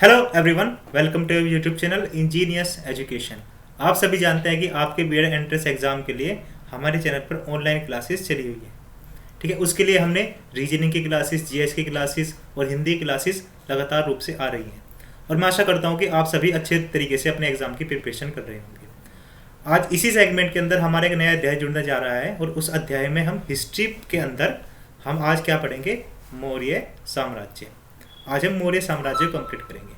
Hello everyone, welcome to YouTube channel Engineers Education. आप सभी जानते हैं कि आपके बीएड एंट्रेंस एग्जाम के लिए हमारे चैनल पर ऑनलाइन क्लासेस चली हुई है। ठीक है, उसके लिए हमने रीजनिंग की क्लासेस, जीएस की क्लासेस और हिंदी क्लासेस लगातार रूप से आ रही हैं और मैं आशा करता हूं कि आप सभी अच्छे तरीके से अपने एग्जाम की प्रिपरेशन कर रहे होंगे। आज इसी सेगमेंट के अंदर हमारा एक नया अध्याय जुड़ने जा रहा है और उस अध्याय में हम हिस्ट्री के अंदर हम आज क्या पढ़ेंगे? मौर्य साम्राज्य। आज हम मौर्य साम्राज्य कंप्लीट करेंगे।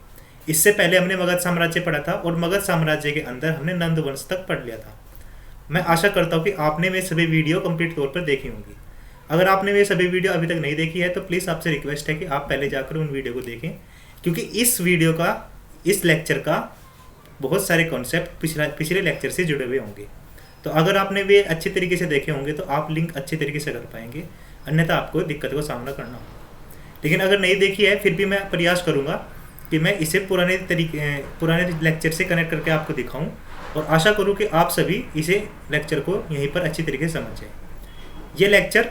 इससे पहले हमने मगध साम्राज्य पढ़ा था और मगध साम्राज्य के अंदर हमने नंद वंश तक पढ़ लिया था। मैं आशा करता हूँ कि आपने मेरे सभी वीडियो कंप्लीट तौर पर देखी होंगी। अगर आपने मेरी सभी वीडियो अभी तक नहीं देखी है तो प्लीज़ आपसे रिक्वेस्ट है कि आप पहले जाकर उन वीडियो को देखें, क्योंकि इस वीडियो का, इस लेक्चर का बहुत सारे कॉन्सेप्ट पिछले लेक्चर से जुड़े हुए होंगे। तो अगर आपने वे अच्छे तरीके से देखे होंगे तो आप लिंक अच्छे तरीके से कर पाएंगे, अन्यथा आपको दिक्कत का सामना करना होगा। लेकिन अगर नहीं देखी है फिर भी मैं प्रयास करूंगा कि मैं इसे पुराने लेक्चर से कनेक्ट करके आपको दिखाऊं और आशा करूं कि आप सभी इसे लेक्चर को यहीं पर अच्छी तरीके से समझें। ये lecture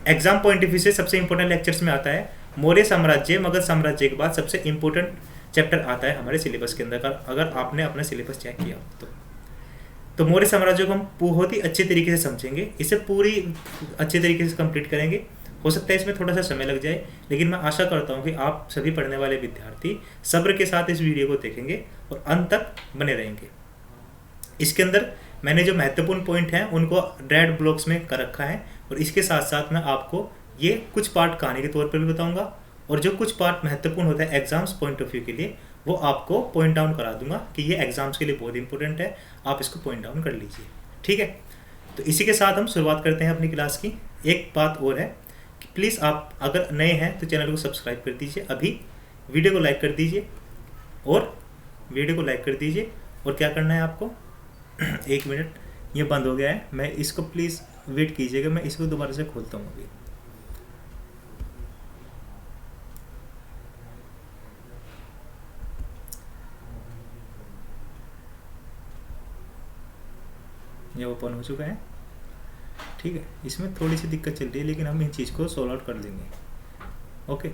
exam point of view से सबसे इंपॉर्टेंट लेक्चर्स में आता है। मौर्य साम्राज्य मगध साम्राज्य के बाद सबसे इंपॉर्टेंट चैप्टर आता है हमारे सिलेबस के अंदर, अगर आपने अपना सिलेबस चेक किया तो मौर्य साम्राज्य को हम बहुत ही अच्छे तरीके से समझेंगे, इसे पूरी अच्छे तरीके से कंप्लीट करेंगे। हो सकता है इसमें थोड़ा सा समय लग जाए, लेकिन मैं आशा करता हूं कि आप सभी पढ़ने वाले विद्यार्थी सब्र के साथ इस वीडियो को देखेंगे और अंत तक बने रहेंगे। इसके अंदर मैंने जो महत्वपूर्ण पॉइंट हैं उनको रेड ब्लॉक्स में कर रखा है और इसके साथ साथ मैं आपको ये कुछ पार्ट कहानी के तौर पर भी बताऊंगा और जो कुछ पार्ट महत्वपूर्ण होता है एग्जाम्स पॉइंट ऑफ व्यू के लिए वो आपको पॉइंट डाउन करा दूंगा कि ये एग्जाम्स के लिए बहुत इंपॉर्टेंट है, आप इसको पॉइंट डाउन कर लीजिए। ठीक है, तो इसी के साथ हम शुरुआत करते हैं अपनी क्लास की। एक बात और है कि प्लीज़ आप अगर नए हैं तो चैनल को सब्सक्राइब कर दीजिए, अभी वीडियो को लाइक कर दीजिए और क्या करना है आपको एक मिनट, ये बंद हो गया है, मैं इसको प्लीज़ वेट कीजिएगा, मैं इसको दोबारा से खोलता हूँ अभी। ये ओपन हो चुका है। ठीक है, इसमें थोड़ी सी दिक्कत चल रही है लेकिन हम इन चीज़ को सॉल्व आउट कर देंगे। ओके,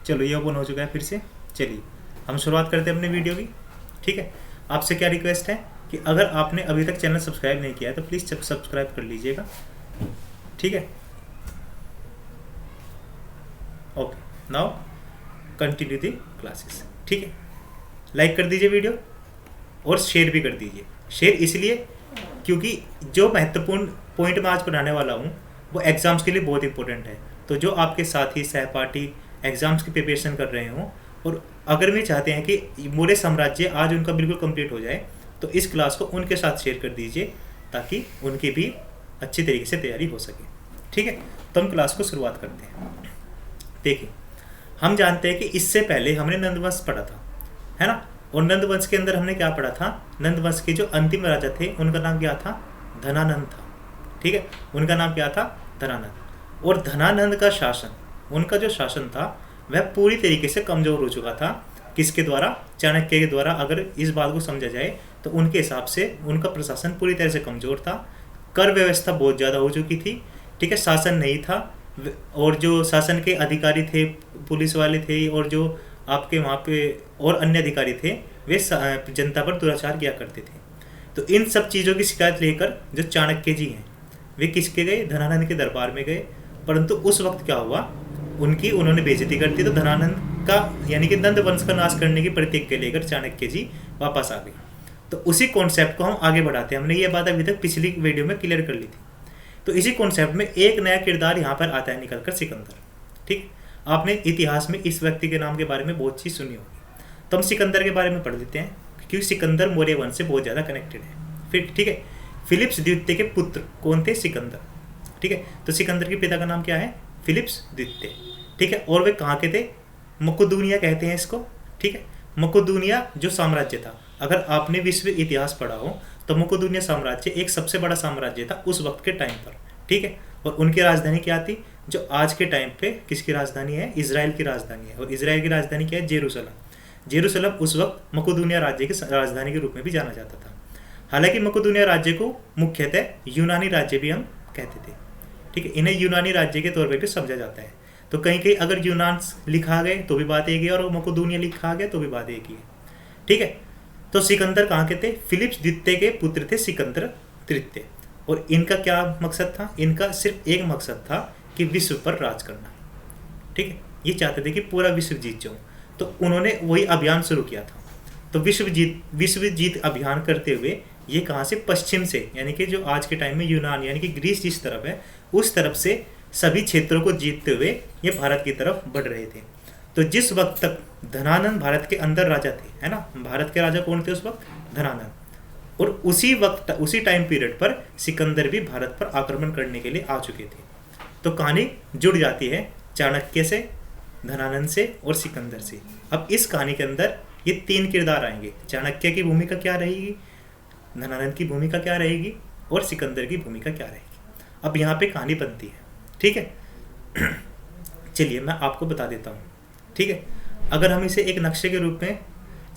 चलो ये ओपन हो चुका है फिर से। चलिए हम शुरुआत करते हैं अपने वीडियो की। ठीक है, आपसे क्या रिक्वेस्ट है कि अगर आपने अभी तक चैनल सब्सक्राइब नहीं किया है तो प्लीज़ सब्सक्राइब कर लीजिएगा। ठीक है, ओके, नाउ कंटिन्यू दी क्लासेस। ठीक है, लाइक कर दीजिए वीडियो और शेयर भी कर दीजिए। शेयर इसलिए क्योंकि जो महत्वपूर्ण पॉइंट मैं आज पढ़ाने वाला हूँ वो एग्ज़ाम्स के लिए बहुत इंपॉर्टेंट है। तो जो आपके साथी सहपाठी एग्ज़ाम्स की प्रिपरेशन कर रहे हों और अगर भी चाहते हैं कि मौर्य साम्राज्य आज उनका बिल्कुल कंप्लीट हो जाए तो इस क्लास को उनके साथ शेयर कर दीजिए ताकि उनकी भी अच्छी तरीके से तैयारी हो सके। ठीक है, तो हम क्लास को शुरुआत करते हैं। देखिए, हम जानते हैं कि इससे पहले हमने नंदवंश पढ़ा था, है ना, और नंदवंश के अंदर हमने क्या पढ़ा था? नंदवंश के जो अंतिम राजा थे उनका नाम क्या था? धनानंद था। ठीक है, उनका नाम क्या था? धनानंद। और धनानंद का शासन, उनका जो शासन था वह पूरी तरीके से कमज़ोर हो चुका था। किसके द्वारा? चाणक्य के द्वारा। अगर इस बात को समझा जाए तो उनके हिसाब से उनका प्रशासन पूरी तरह से कमज़ोर था। कर व्यवस्था बहुत ज़्यादा हो चुकी थी। ठीक है, शासन नहीं था और जो शासन के अधिकारी थे, पुलिस वाले थे और जो आपके वहाँ पे और अन्य अधिकारी थे वे जनता पर दुराचार किया करते थे। तो इन सब चीज़ों की शिकायत लेकर जो चाणक्य जी हैं वे किसके गए? धनानंद के दरबार में गए। परंतु उस वक्त क्या हुआ, उन्होंने बेइज्जती कर दी। तो धनानंद का यानी कि नंद वंश का नाश करने की प्रतिज्ञा लेकर चाणक्य जी वापस आ गए। तो उसी कॉन्सेप्ट को हम आगे बढ़ाते हैं। हमने ये बात अभी तक पिछली वीडियो में क्लियर कर ली थी। तो इसी कॉन्सेप्ट में एक नया किरदार यहाँ पर आता है निकल कर, सिकंदर। ठीक, आपने इतिहास में इस व्यक्ति के नाम के बारे में बहुत चीज़ सुनी होगी, तो हम सिकंदर के बारे में पढ़ लेते हैं क्योंकि सिकंदर मौर्य वंश से बहुत ज़्यादा कनेक्टेड है। फिर ठीक है, फिलिप्स द्वितीय के पुत्र कौन थे? सिकंदर। ठीक है, तो सिकंदर के पिता का नाम क्या है? फिलिप्स द्वितीय। ठीक है, और वे कहाँ के थे? मकुदुनिया कहते हैं इसको। ठीक है, मकुदुनिया जो साम्राज्य था, अगर आपने विश्व इतिहास पढ़ा हो तो मकुदुनिया साम्राज्य एक सबसे बड़ा साम्राज्य था उस वक्त के टाइम पर। ठीक है, और उनकी राजधानी क्या थी? जो आज के टाइम पे किसकी राजधानी है? इजराइल की राजधानी है। और इजराइल की राजधानी क्या है? जेरूसलम। जेरूसलम उस वक्त मकुदुनिया राज्य की राजधानी के रूप में भी जाना जाता था। हालांकि मकुदुनिया राज्य को मुख्यतः यूनानी राज्य भी हम कहते थे। ठीक है, इन्हें यूनानी राज्य के तौर पर भी समझा जाता है। तो कहीं कहीं अगर यूनान लिखा गए तो भी बात एक ही है, और मकदूनिया लिखा गया तो भी बात एक ही है। ठीक है, तो सिकंदर कहाँ के थे? फिलिप्स द्वितीय के पुत्र थे सिकंदर तृतीय। और इनका क्या मकसद था? इनका सिर्फ एक मकसद था कि विश्व पर राज करना। ठीक है, ये चाहते थे कि पूरा विश्व जीत जाऊं, तो उन्होंने वही अभियान शुरू किया था। तो विश्व जीत अभियान करते हुए ये कहाँ से? पश्चिम से, यानी कि जो आज के टाइम में यूनान यानी कि ग्रीस जिस तरफ है उस तरफ से सभी क्षेत्रों को जीतते हुए ये भारत की तरफ बढ़ रहे थे। तो जिस वक्त तक धनानंद भारत के अंदर राजा थे, है ना, भारत के राजा कौन थे उस वक्त? धनानंद। और उसी वक्त उसी टाइम पीरियड पर सिकंदर भी भारत पर आक्रमण करने के लिए आ चुके थे। तो कहानी जुड़ जाती है चाणक्य से, धनानंद से और सिकंदर से। अब इस कहानी के अंदर ये तीन किरदार आएंगे। चाणक्य की भूमिका क्या रहेगी, धनानंद की भूमिका क्या रहेगी और सिकंदर की भूमिका क्या रहेगी। अब यहाँ पे कहानी बनती है। ठीक है, चलिए मैं आपको बता देता हूँ। ठीक है, अगर हम इसे एक नक्शे के रूप में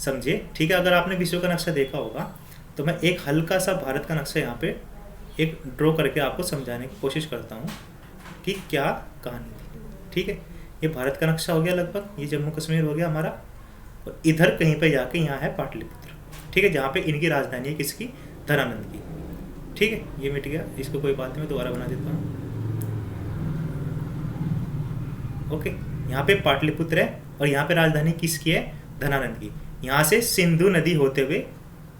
समझे, ठीक है, अगर आपने विश्व का नक्शा देखा होगा तो मैं एक हल्का सा भारत का नक्शा यहाँ पे एक ड्रॉ करके आपको समझाने की कोशिश करता हूँ कि क्या कहानी थी। ठीक है, ये भारत का नक्शा हो गया लगभग, ये जम्मू कश्मीर हो गया हमारा, और इधर कहीं पे जाके यहाँ है पाटलिपुत्र। ठीक है, जहाँ पे इनकी राजधानी है किसकी? धनानंद की। ठीक है, ये मिट गया, इसको कोई बात नहीं, मैं दोबारा बना देता हूँ। ओके, यहाँ पे पाटलिपुत्र है और यहाँ पे राजधानी किसकी है? धनानंद की। यहाँ से सिंधु नदी होते हुए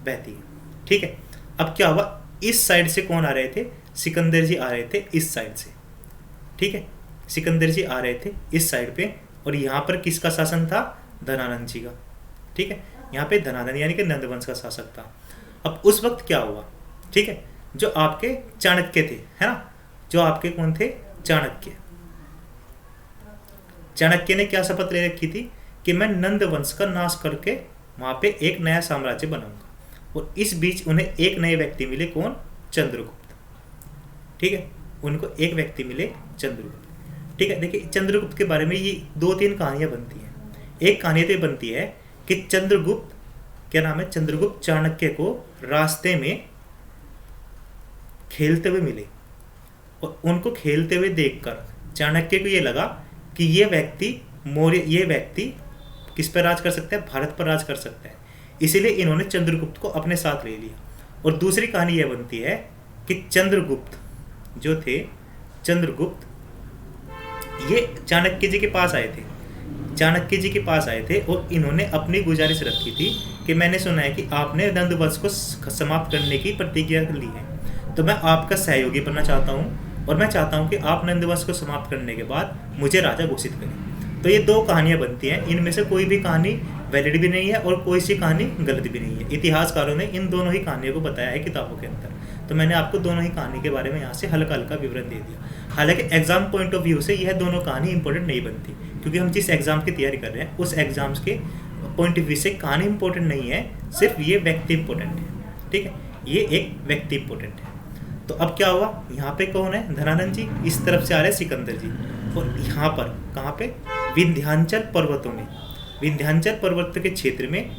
बहती है। ठीक है, अब क्या हुआ? इस साइड से कौन आ रहे थे? सिकंदर जी आ रहे थे इस साइड से। ठीक है, सिकंदर जी आ रहे थे इस साइड पे, और यहाँ पर किसका शासन था? धनानंद जी का। ठीक है, यहाँ पे धनानंद यानी कि नंदवंश का शासक था। अब उस वक्त क्या हुआ? ठीक है, जो आपके चाणक्य थे, है ना, जो आपके कौन थे? चाणक्य। चाणक्य ने क्या शपथ ले रखी थी कि मैं नंद वंश का नाश करके वहां पे एक नया साम्राज्य बनाऊंगा। और इस बीच उन्हें एक नए व्यक्ति मिले, कौन? चंद्रगुप्त। ठीक है, उनको एक व्यक्ति मिले, चंद्रगुप्त। ठीक है, देखिए चंद्रगुप्त के बारे में ये दो तीन कहानियां बनती हैं। एक कहानी तो बनती है कि चंद्रगुप्त, क्या नाम है, चंद्रगुप्त चाणक्य को रास्ते में खेलते हुए मिले, और उनको खेलते हुए देखकर चाणक्य को ये लगा कि ये व्यक्ति किस पर राज कर सकता है? भारत पर राज कर सकता है। इसीलिए इन्होंने चंद्रगुप्त को अपने साथ ले लिया। और दूसरी कहानी यह बनती है कि चंद्रगुप्त जो थे, चंद्रगुप्त ये चाणक्य जी के पास आए थे। चाणक्य जी के पास आए थे और इन्होंने अपनी गुजारिश रखी थी कि मैंने सुना है कि आपने नंद वंश को समाप्त करने की प्रतिज्ञा ली है, तो मैं आपका सहयोगी बनना चाहता हूँ, और मैं चाहता हूँ कि आप नंद वंश को समाप्त करने के बाद मुझे राजा घोषित करें। तो ये दो कहानियां बनती हैं, इनमें से कोई भी कहानी वैलिड भी नहीं है और कोई सी कहानी गलत भी नहीं है। इतिहासकारों ने इन दोनों ही कहानियों को बताया है किताबों के अंदर, तो मैंने आपको दोनों ही कहानी के बारे में यहाँ से हल्का हल्का विवरण दे दिया। हालांकि एग्जाम पॉइंट ऑफ व्यू से यह दोनों कहानी इंपॉर्टेंट नहीं बनती, क्योंकि हम जिस एग्जाम की तैयारी कर रहे हैं उस एग्जाम्स के पॉइंट ऑफ व्यू से कहानी इंपॉर्टेंट नहीं है, सिर्फ ये व्यक्ति इंपॉर्टेंट है। ठीक है, ये एक व्यक्ति इंपॉर्टेंट है। तो अब क्या हुआ? यहाँ पे कौन है? धनानंद जी। इस तरफ से आ रहे सिकंदर जी, और यहाँ पर कहाँ पे? विंध्याचल पर्वतों में, विंध्याचल पर्वत के क्षेत्र में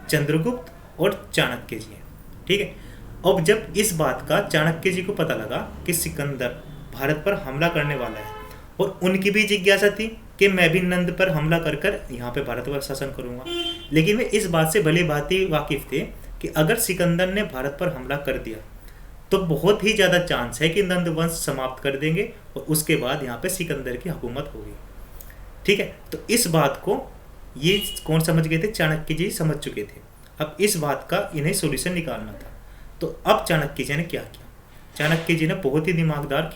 चंद्रगुप्त और चाणक्य जी हैं। ठीक है, अब जब इस बात का चाणक्य जी को पता लगा कि सिकंदर भारत पर हमला करने वाला है, और उनकी भी जिज्ञासा थी कि मैं भी नंद पर हमला कर कर यहाँ पे भारत पर शासन करूँगा, लेकिन वे इस बात से भली भांति वाकिफ थे कि अगर सिकंदर ने भारत पर हमला कर दिया तो बहुत ही ज़्यादा चांस है कि नंद वंश समाप्त कर देंगे और उसके बाद यहाँ पे सिकंदर की हुकूमत होगी। ठीक है, तो इस बात को ये कौन समझ गए थे? चाणक्य जी समझ चुके थे। अब इस बात का इन्हें सॉल्यूशन निकालना था। तो अब चाणक्य जी ने क्या किया? चाणक्य जी ने बहुत ही दिमागदार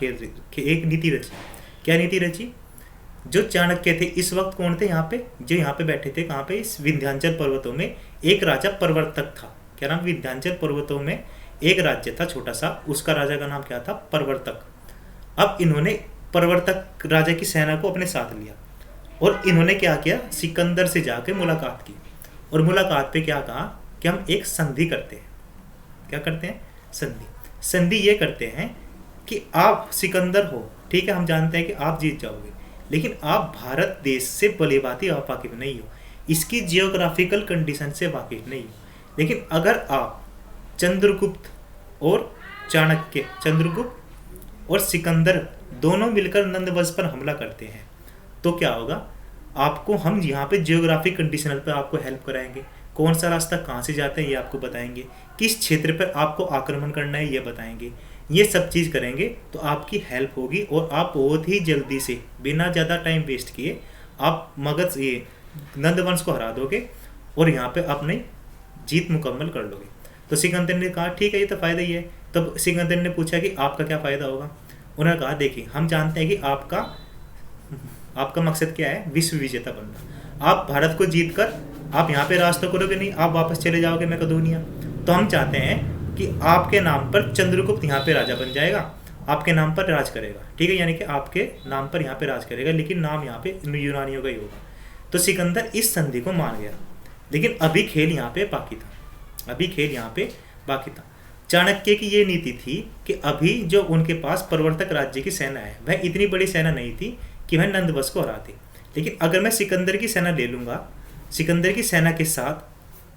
एक नीति रची। क्या नीति रची? जो चाणक्य थे इस वक्त कौन थे यहाँ पे? जो यहाँ पे बैठे थे, कहाँ पे? इस विंध्याचल पर्वतों में एक राजा प्रवर्तक था। क्या नाम? विंध्याचल पर्वतों में एक राज्य था छोटा सा, उसका राजा का नाम क्या था? प्रवर्तक। अब इन्होंने प्रवर्तक राजा की सेना को अपने साथ लिया और इन्होंने क्या किया? सिकंदर से जाके मुलाकात की, और मुलाकात पे क्या कहा कि हम एक संधि करते हैं। क्या करते हैं? संधि। संधि ये करते हैं कि आप सिकंदर हो, ठीक है, हम जानते हैं कि आप जीत जाओगे, लेकिन आप भारत देश से भलीभांति वाकिफ नहीं हो, इसकी जियोग्राफिकल कंडीशन से वाकिफ नहीं हो। लेकिन अगर आप चंद्रगुप्त और चाणक्य, चंद्रगुप्त और सिकंदर दोनों मिलकर नंद वंश पर हमला करते हैं, तो क्या होगा, आपको हम यहाँ पे जियोग्राफिक कंडीशनल पे आपको हेल्प कराएंगे, कौन सा रास्ता कहाँ से जाता है ये आपको बताएंगे, किस क्षेत्र पर आपको आक्रमण करना है ये बताएंगे, ये सब चीज़ करेंगे तो आपकी हेल्प होगी और आप बहुत ही जल्दी से बिना ज़्यादा टाइम वेस्ट किए आप मगध ये नंदवंश को हरा दोगे और यहाँ पे अपनी जीत मुकम्मल कर लोगे। तो सिकंदर ने कहा ठीक है ये तो फ़ायदा ही है। तब सिकंदर ने पूछा कि आपका क्या फ़ायदा होगा। उन्होंने कहा देखिए हम जानते हैं कि आपका मकसद क्या है, विश्व विजेता बनना। आप भारत को जीत कर आप यहाँ पे राज तो करोगे नहीं, आप वापस चले जाओगे मैकेडोनिया। तो हम चाहते हैं कि आपके नाम पर चंद्रगुप्त यहाँ पे राजा बन जाएगा, आपके नाम पर राज करेगा, ठीक है, यानी कि आपके नाम पर यहाँ पे राज करेगा, लेकिन नाम यहाँ पे यूनानियों का ही होगा। तो सिकंदर इस संधि को मान गया, लेकिन अभी खेल यहाँ पे बाकी था। चाणक्य की ये नीति थी कि अभी जो उनके पास प्रवर्तक राज्य की सेना है वह इतनी बड़ी सेना नहीं थी कि वह नंदवंश को हराते, लेकिन अगर मैं सिकंदर की सेना ले लूँगा, सिकंदर की सेना के साथ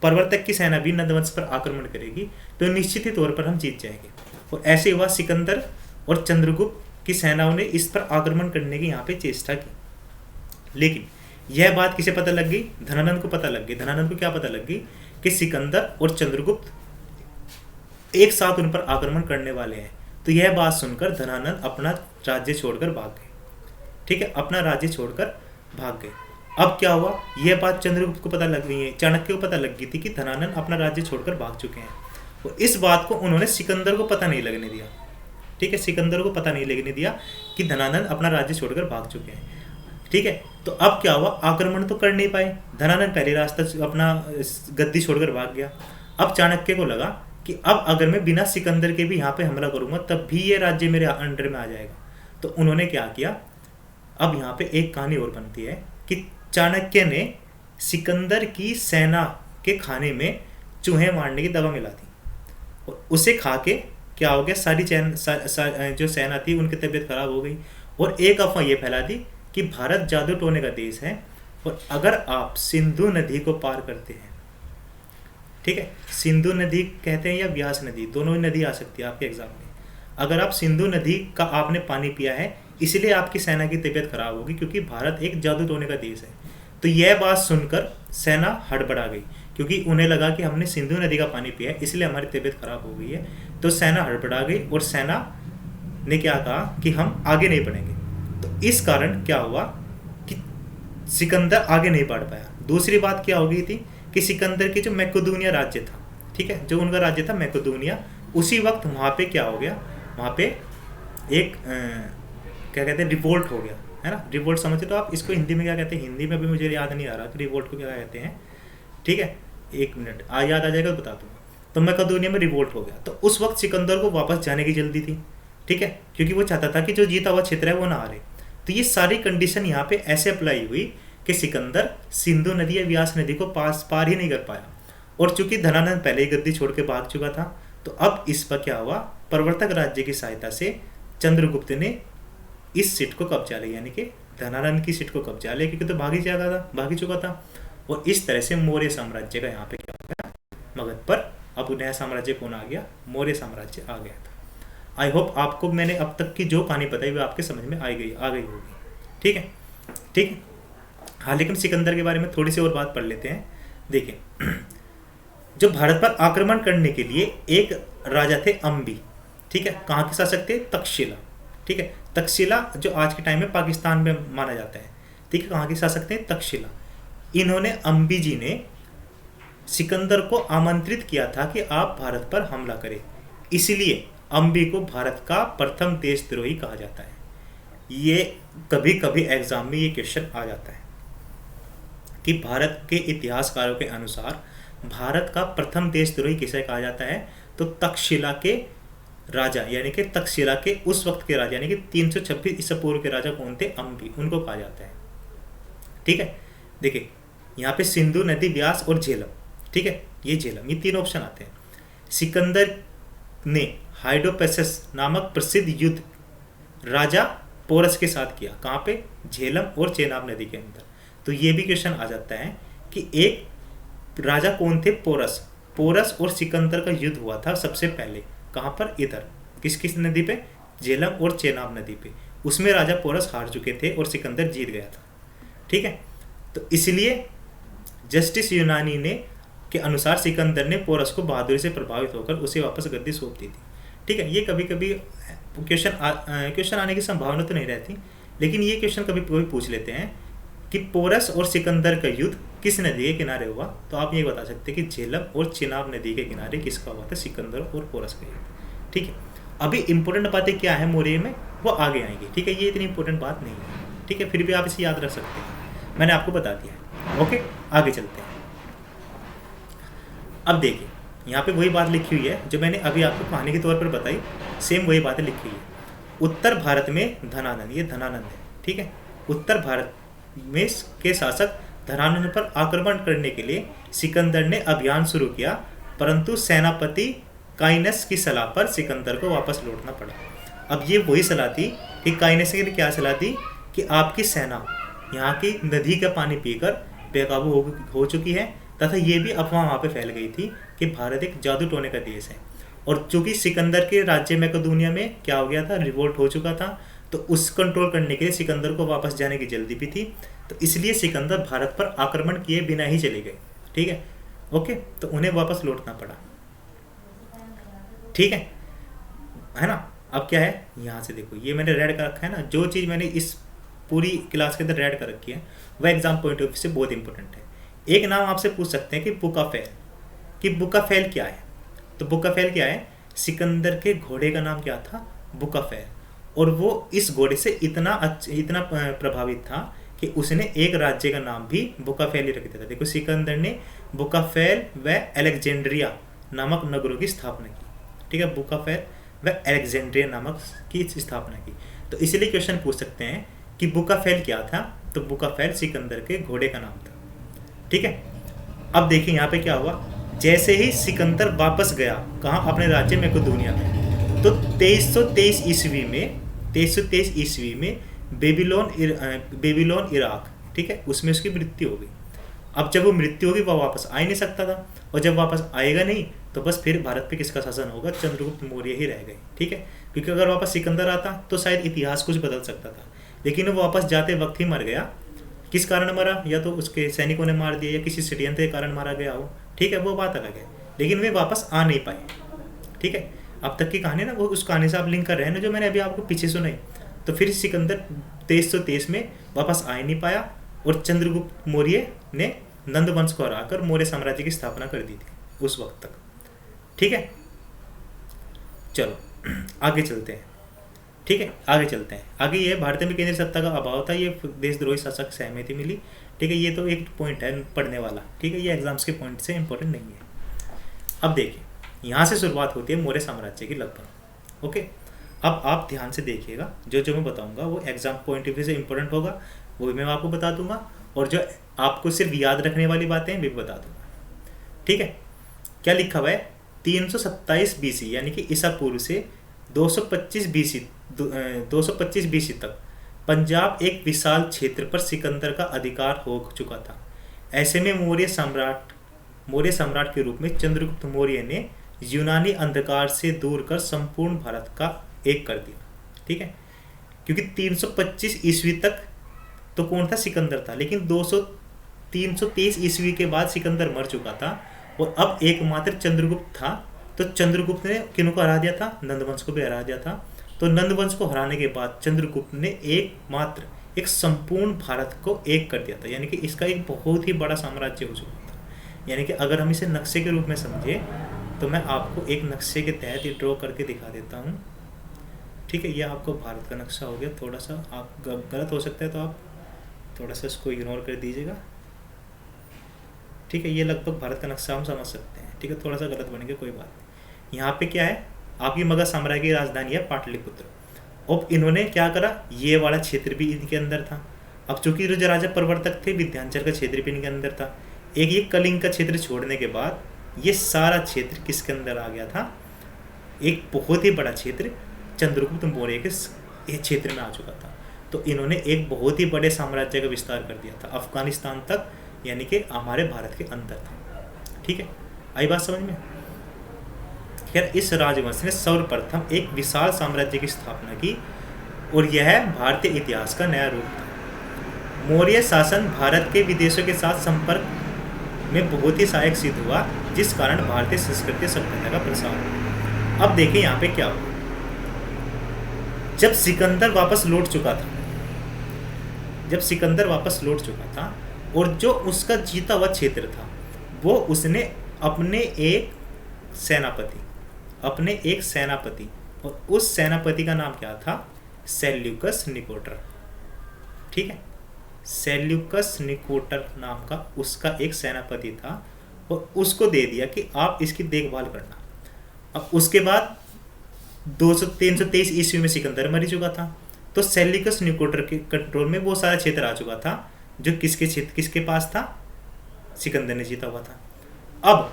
प्रवर्तक की सेना भी नंदवंश पर आक्रमण करेगी तो निश्चित ही तौर पर हम जीत जाएंगे। और ऐसे हुआ, सिकंदर और चंद्रगुप्त की सेनाओं ने इस पर आक्रमण करने की यहाँ पे चेष्टा की, लेकिन यह बात किसे पता लग गई, धनानंद को पता लग गई। धनानंद को क्या पता लग गई कि सिकंदर और चंद्रगुप्त एक साथ उन पर आक्रमण करने वाले हैं। तो यह बात सुनकर धनानंद अपना राज्य छोड़कर भाग गए, ठीक है, अपना राज्य छोड़कर भाग गए। अब क्या हुआ, यह बात चंद्रगुप्त को पता लग गई है, चाणक्य को पता लग गई थी कि धनानंद अपना राज्य छोड़कर भाग चुके हैं। और इस बात को उन्होंने सिकंदर को पता नहीं लगने दिया, ठीक है, सिकंदर को पता नहीं लगने दिया कि धनानंद अपना राज्य छोड़कर भाग चुके हैं, ठीक है। तो अब क्या हुआ, आक्रमण तो कर नहीं पाए, धनानंद पहले रास्ता अपना गद्दी छोड़कर भाग गया। अब चाणक्य को लगा कि अब अगर मैं बिना सिकंदर के भी यहाँ पे हमला करूंगा तब भी ये राज्य मेरे अंडर में आ जाएगा। तो उन्होंने क्या किया, अब यहाँ पे एक कहानी और बनती है कि चाणक्य ने सिकंदर की सेना के खाने में चूहे मारने की दवा मिला दी और उसे खा के क्या हो गया, सारी जो सेना थी उनकी तबीयत खराब हो गई। और एक अफवाह ये फैला दी कि भारत जादू टोने का देश है और अगर आप सिंधु नदी को पार करते हैं, ठीक है, सिंधु नदी कहते हैं या व्यास नदी, दोनों ही नदी आ सकती है आपके एग्जाम में। अगर आप सिंधु नदी का आपने पानी पिया है इसलिए आपकी सेना की तबीयत खराब होगी, क्योंकि भारत एक जादू टोने का देश है। तो यह बात सुनकर सेना हड़बड़ा गई, क्योंकि उन्हें लगा कि हमने सिंधु नदी का पानी पिया है इसलिए हमारी तबीयत खराब हो गई है। तो सेना हड़बड़ा गई और सेना ने क्या कहा कि हम आगे नहीं बढ़ेंगे। तो इस कारण क्या हुआ कि सिकंदर आगे नहीं बढ़ पाया। दूसरी बात क्या हो गई थी कि सिकंदर की जो मैकेडोनिया राज्य था, ठीक है, जो उनका राज्य था मैकेडोनिया, उसी वक्त वहाँ पे क्या हो गया, वहाँ पे एक क्या कहते हैं, रिवोल्ट हो गया, है ना। रिवोल्ट समझते तो आप, इसको हिंदी में क्या कहते हैं, हिंदी में भी मुझे याद नहीं आ रहा कि रिवोल्ट को क्या कहते हैं, ठीक है, एक मिनट याद आ जाएगा तो बता दूंगा। तो मैकेडोनिया में रिवोल्ट हो गया। तो उस वक्त सिकंदर को वापस जाने की जल्दी थी, ठीक है, क्योंकि वो चाहता था कि जो जीता हुआ क्षेत्र है वो ना हारे। तो ये सारी कंडीशन यहाँ पे ऐसे अप्लाई हुई कि सिकंदर सिंधु नदी या व्यास नदी को पार ही नहीं कर पाया। और चूंकि धनानंद पहले ही गद्दी छोड़ के भाग चुका था, तो अब इस पर क्या हुआ, प्रवर्तक राज्य की सहायता से चंद्रगुप्त ने इस सीट को कब्जा लिया, यानी कि धनानंद की सीट को कब्जा लिया, क्योंकि तो भाग ही चुका था। और इस तरह से मौर्य साम्राज्य का यहाँ पे क्या हो गया, मगध पर अब नया साम्राज्य कौन आ गया, मौर्य साम्राज्य आ गया था। आई होप आपको मैंने अब तक की जो कहानी बताई वो आपके समझ में आ गई होगी, ठीक है, ठीक है। हाँ, लेकिन सिकंदर के बारे में थोड़ी सी और बात पढ़ लेते हैं। देखिए, जो भारत पर आक्रमण करने के लिए एक राजा थे अंबी, ठीक है, कहाँ के शासक थे, तक्षशिला, ठीक है, तक्षशिला जो आज के टाइम में पाकिस्तान में माना जाता है, ठीक है, कहाँ के शासक थे, तक्षशिला। इन्होंने, अंबी जी ने सिकंदर को आमंत्रित किया था कि आप भारत पर हमला करें, इसलिए अंबी को भारत का प्रथम देशद्रोही कहा जाता है। ये कभी कभी एग्जाम में ये क्वेश्चन आ जाता है कि भारत के इतिहासकारों के अनुसार भारत का प्रथम देशद्रोही किसे कहा जाता है, तो तक्षशिला के राजा, यानी कि तक्षशिला के उस वक्त के राजा, यानी कि 326 ईसा पूर्व के राजा कौन थे, अंबी, उनको कहा जाता है, ठीक है। देखिए यहाँ पे सिंधु नदी, व्यास और झेलम, ठीक है, ये झेलम, ये तीन ऑप्शन आते हैं। सिकंदर ने हाइड्रोपेसस नामक प्रसिद्ध युद्ध राजा पोरस के साथ किया, कहाँ पे, झेलम और चेनाब नदी के अंदर। तो ये भी क्वेश्चन आ जाता है कि एक राजा कौन थे, पोरस और सिकंदर का युद्ध हुआ था सबसे पहले, कहाँ पर, इधर, किस नदी पे, झेलम और चेनाब नदी पे। उसमें राजा पोरस हार चुके थे और सिकंदर जीत गया था, ठीक है। तो इसलिए जस्टिस यूनानी ने के अनुसार सिकंदर ने पोरस को बहादुरी से प्रभावित होकर उसे वापस गद्दी सौंप दी थी। ठीक है, ये कभी कभी क्वेश्चन आने की संभावना तो नहीं रहती, लेकिन ये क्वेश्चन कभी कभी पूछ लेते हैं कि पोरस और सिकंदर का युद्ध किस नदी के किनारे हुआ। तो आप ये बता सकते हैं कि झेलम और चिनाब नदी के किनारे किसका हुआ था, सिकंदर और पोरस का युद्ध। ठीक है, अभी इंपॉर्टेंट बातें क्या है मौर्य में वो आगे आएंगी। ठीक है, ये इतनी इंपॉर्टेंट बात नहीं है। ठीक है, फिर भी आप इसे याद रख सकते हैं, मैंने आपको बता दिया है। ओके, आगे चलते हैं। अब देखिए, यहाँ पे वही बात लिखी हुई है जो मैंने अभी आपको कहानी के तौर पर बताई, सेम वही बातें लिखी हुई है। उत्तर भारत में धनानंद, ये धनानंद है। ठीक है, उत्तर भारत में के शासक धनानंद पर आक्रमण करने के लिए सिकंदर ने अभियान शुरू किया, परंतु सेनापति काइनस की सलाह पर सिकंदर को वापस लौटना पड़ा। अब ये वही सलाह थी कि काइनस ने क्या सलाह दी कि आपकी सेना यहाँ की नदी का पानी पीकर बेकाबू हो चुकी है, तथा ये भी अफवाह वहाँ पे फैल गई थी कि भारत एक जादू टोने का देश है। और चूंकि सिकंदर के राज्य मैकेडोनिया में क्या हो गया था, रिवोल्ट हो चुका था, तो उस कंट्रोल करने के लिए सिकंदर को वापस जाने की जल्दी भी थी। तो इसलिए सिकंदर भारत पर आक्रमण किए बिना ही चले गए। ठीक है, ओके, तो उन्हें वापस लौटना पड़ा। ठीक है ना। अब क्या है, यहाँ से देखो, ये मैंने रेड कर रखा है ना, जो चीज़ मैंने इस पूरी क्लास के अंदर रेड कर रखी है वह एग्जाम पॉइंट ऑफ व्यू से बहुत इंपॉर्टेंट है। एक नाम आपसे पूछ सकते हैं कि बुकाफेल, कि बुकाफेल क्या है। तो बुकाफेल क्या है, सिकंदर के घोड़े का नाम क्या था, बुकाफेल। और वो इस घोड़े से इतना प्रभावित था कि उसने एक राज्य का नाम भी बुकाफेल ही रख दिया था। देखो, सिकंदर ने बुकाफेल व अलेक्जेंड्रिया नामक नगरों की स्थापना की। ठीक है, बुकाफेल व अलेक्जेंड्रिया नामक की स्थापना की। तो इसलिए क्वेश्चन पूछ सकते हैं कि बुकाफेल क्या था। तो बुकाफेल सिकंदर के घोड़े का नाम था। ठीक है, अब देखिए यहाँ पे क्या हुआ। जैसे ही सिकंदर वापस गया कहाँ, अपने राज्य मैकेडोनिया में, तो 2323 ईस्वी में बेबीलोन इराक, ठीक है, उसमें उसकी मृत्यु हो गई। अब जब वो मृत्यु होगी वह वापस आ ही नहीं सकता था, और जब वापस आएगा नहीं तो बस फिर भारत पे किसका शासन होगा, चंद्रगुप्त मौर्य ही रह गए। ठीक है, क्योंकि अगर वापस सिकंदर आता तो शायद इतिहास कुछ बदल सकता था, लेकिन वो वापस जाते वक्त ही मर गया। किस कारण मरा, या तो उसके सैनिकों ने मार दिया या किसी षड्यंत्र के कारण मारा गया हो। ठीक है, वो बात अलग है, लेकिन वे वापस आ नहीं पाए। ठीक है, अब तक की कहानी ना वो उस कहानी से आप लिंक कर रहे हैं ना जो मैंने अभी आपको पीछे सुनाई। तो फिर सिकंदर 2323 में वापस आ ही नहीं पाया, और चंद्रगुप्त मौर्य ने नंद वंश को हराकर मौर्य साम्राज्य की स्थापना कर दी थी उस वक्त तक। ठीक है, चलो आगे चलते हैं। ठीक है, आगे चलते हैं। आगे ये भारत में केंद्रीय सत्ता का अभाव था, ये देशद्रोही शासक सहमति मिली। ठीक है, ये तो एक पॉइंट है पढ़ने वाला। ठीक है, ये एग्जाम्स के पॉइंट से इंपॉर्टेंट नहीं है। अब देखिए, यहाँ से शुरुआत होती है मौर्य साम्राज्य की लगभग। ओके, अब आप ध्यान से देखिएगा, जो जो मैं बताऊंगा वो एग्जाम पॉइंट ऑफ व्यू से इंपॉर्टेंट होगा, वो भी मैं आपको बता दूंगा, और जो आपको सिर्फ याद रखने वाली बातें हैं वे भी बता दूंगा। ठीक है, क्या लिखा हुआ है, 327 BC यानी कि ईसा पूर्व से 225 BC तक पंजाब एक विशाल क्षेत्र पर सिकंदर का अधिकार हो चुका था। ऐसे में मौर्य सम्राट के रूप में चंद्रगुप्त मौर्य ने यूनानी अंधकार से दूर कर संपूर्ण भारत का एक कर दिया। ठीक है, क्योंकि 325 ईस्वी तक तो कौन था, सिकंदर था, लेकिन 323 ईस्वी के बाद सिकंदर मर चुका था, और अब एकमात्र चंद्रगुप्त था। तो चंद्रगुप्त ने किन्हों को हरा दिया था, नंदवंश को भी हरा दिया था। तो नंदवंश को हराने के बाद चंद्रगुप्त ने एक संपूर्ण भारत को एक कर दिया था, यानी कि इसका एक बहुत ही बड़ा साम्राज्य हो चुका था। यानी कि अगर हम इसे नक्शे के रूप में समझे तो मैं आपको एक नक्शे के तहत ही ड्रॉ करके दिखा देता हूँ। ठीक है, ये आपको भारत का नक्शा हो गया। थोड़ा सा आप गलत हो सकता है तो आप थोड़ा सा इसको इग्नोर कर दीजिएगा। ठीक है, ये लगभग भारत का नक्शा हम समझ सकते हैं। ठीक है, थोड़ा सा गलत बनेंगे, कोई बात नहीं। यहाँ पे क्या है, आपकी मगध साम्राज्य की राजधानी है पाटलिपुत्र। अब इन्होंने क्या करा, ये वाला क्षेत्र भी इनके अंदर था। अब चूंकि जो राजा प्रवर्तक थे, विंध्याचल का क्षेत्र भी इनके अंदर था। एक ये कलिंग का क्षेत्र छोड़ने के बाद ये सारा क्षेत्र किसके अंदर आ गया था, एक बहुत ही बड़ा क्षेत्र चंद्रगुप्त मौर्य के क्षेत्र में आ चुका था। तो इन्होंने एक बहुत ही बड़े साम्राज्य का विस्तार कर दिया था, अफगानिस्तान तक, यानी कि हमारे भारत के अंदर था। ठीक है, आई बात समझ में। खैर, इस राजवंश ने सर्वप्रथम एक विशाल साम्राज्य की स्थापना की, और यह भारतीय इतिहास का नया रूप था। मौर्य शासन भारत के विदेशों के साथ संपर्क में बहुत ही सहायक सिद्ध हुआ, जिस कारण भारतीय संस्कृति सभ्यता का प्रसार हुआ। अब देखिए यहाँ पे क्या हुआ। जब सिकंदर वापस लौट चुका था, और जो उसका जीता हुआ क्षेत्र था वो उसने अपने एक सेनापति, और उस सेनापति का नाम क्या था? Seleucus Nicator. ठीक है, सेल्यूकस निकोटर नाम का उसका एक सेनापति था, और उसको दे दिया कि आप इसकी देखभाल करना। अब उसके बाद 323 ईस्वी में सिकंदर मर चुका था, तो सेल्यूकस निकोटर के कंट्रोल में वो सारा क्षेत्र आ चुका था जो किसके पास था? सिकंदर ने जीता हुआ था। अब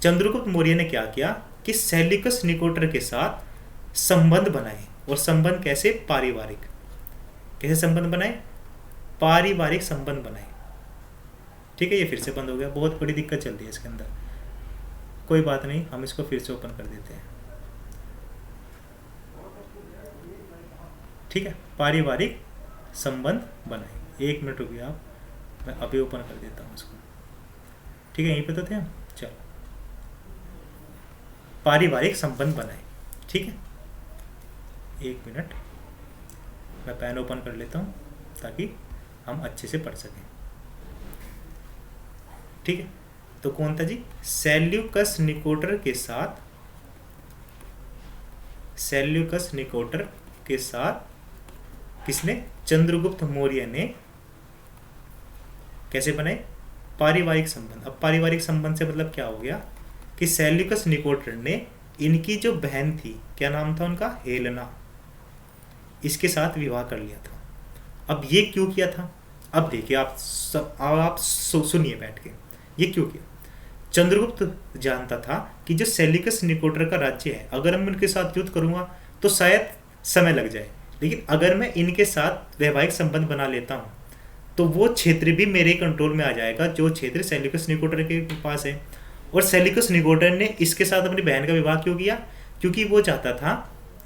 चंद्रगुप्त मौर्य ने क्या किया कि सेल्यूकस निकोटर के साथ संबंध बनाए, और संबंध कैसे? पारिवारिक संबंध बनाए। ठीक है, ये फिर से बंद हो गया, बहुत बड़ी दिक्कत चल रही है इसके अंदर। कोई बात नहीं, हम इसको फिर से ओपन कर देते हैं। ठीक है, पारिवारिक संबंध बनाए। 1 मिनट रुकिए आप, मैं अभी ओपन कर देता हूँ इसको। ठीक है, यहीं पे तो थे हम। चलो, पारिवारिक संबंध बनाए। ठीक है, 1 मिनट, मैं पेन ओपन कर लेता हूँ ताकि हम अच्छे से पढ़ सकें। ठीक है, तो कौन था जी? सेल्यूकस निकोटर के साथ किसने? चंद्रगुप्त मौर्य ने कैसे बनाए? पारिवारिक संबंध। अब पारिवारिक संबंध से मतलब क्या हो गया कि सेल्यूकस निकोटर ने इनकी जो बहन थी, क्या नाम था उनका? हेलेना, इसके साथ विवाह कर लिया था। अब ये क्यों किया था? अब देखिए आप सुनिए बैठ के, ये क्यों किया? चंद्रगुप्त जानता था कि जो सेल्यूकस निकोटर का राज्य है, अगर मैं इनके साथ युद्ध करूंगा तो शायद समय लग जाए, लेकिन अगर मैं इनके साथ वैवाहिक संबंध बना लेता हूँ तो वो क्षेत्र भी मेरे कंट्रोल में आ जाएगा, जो क्षेत्र सेल्यूकस निकोटर के पास है। और सेल्यूकस निकोटर ने इसके साथ अपनी बहन का विवाह क्यों किया? क्योंकि वो चाहता था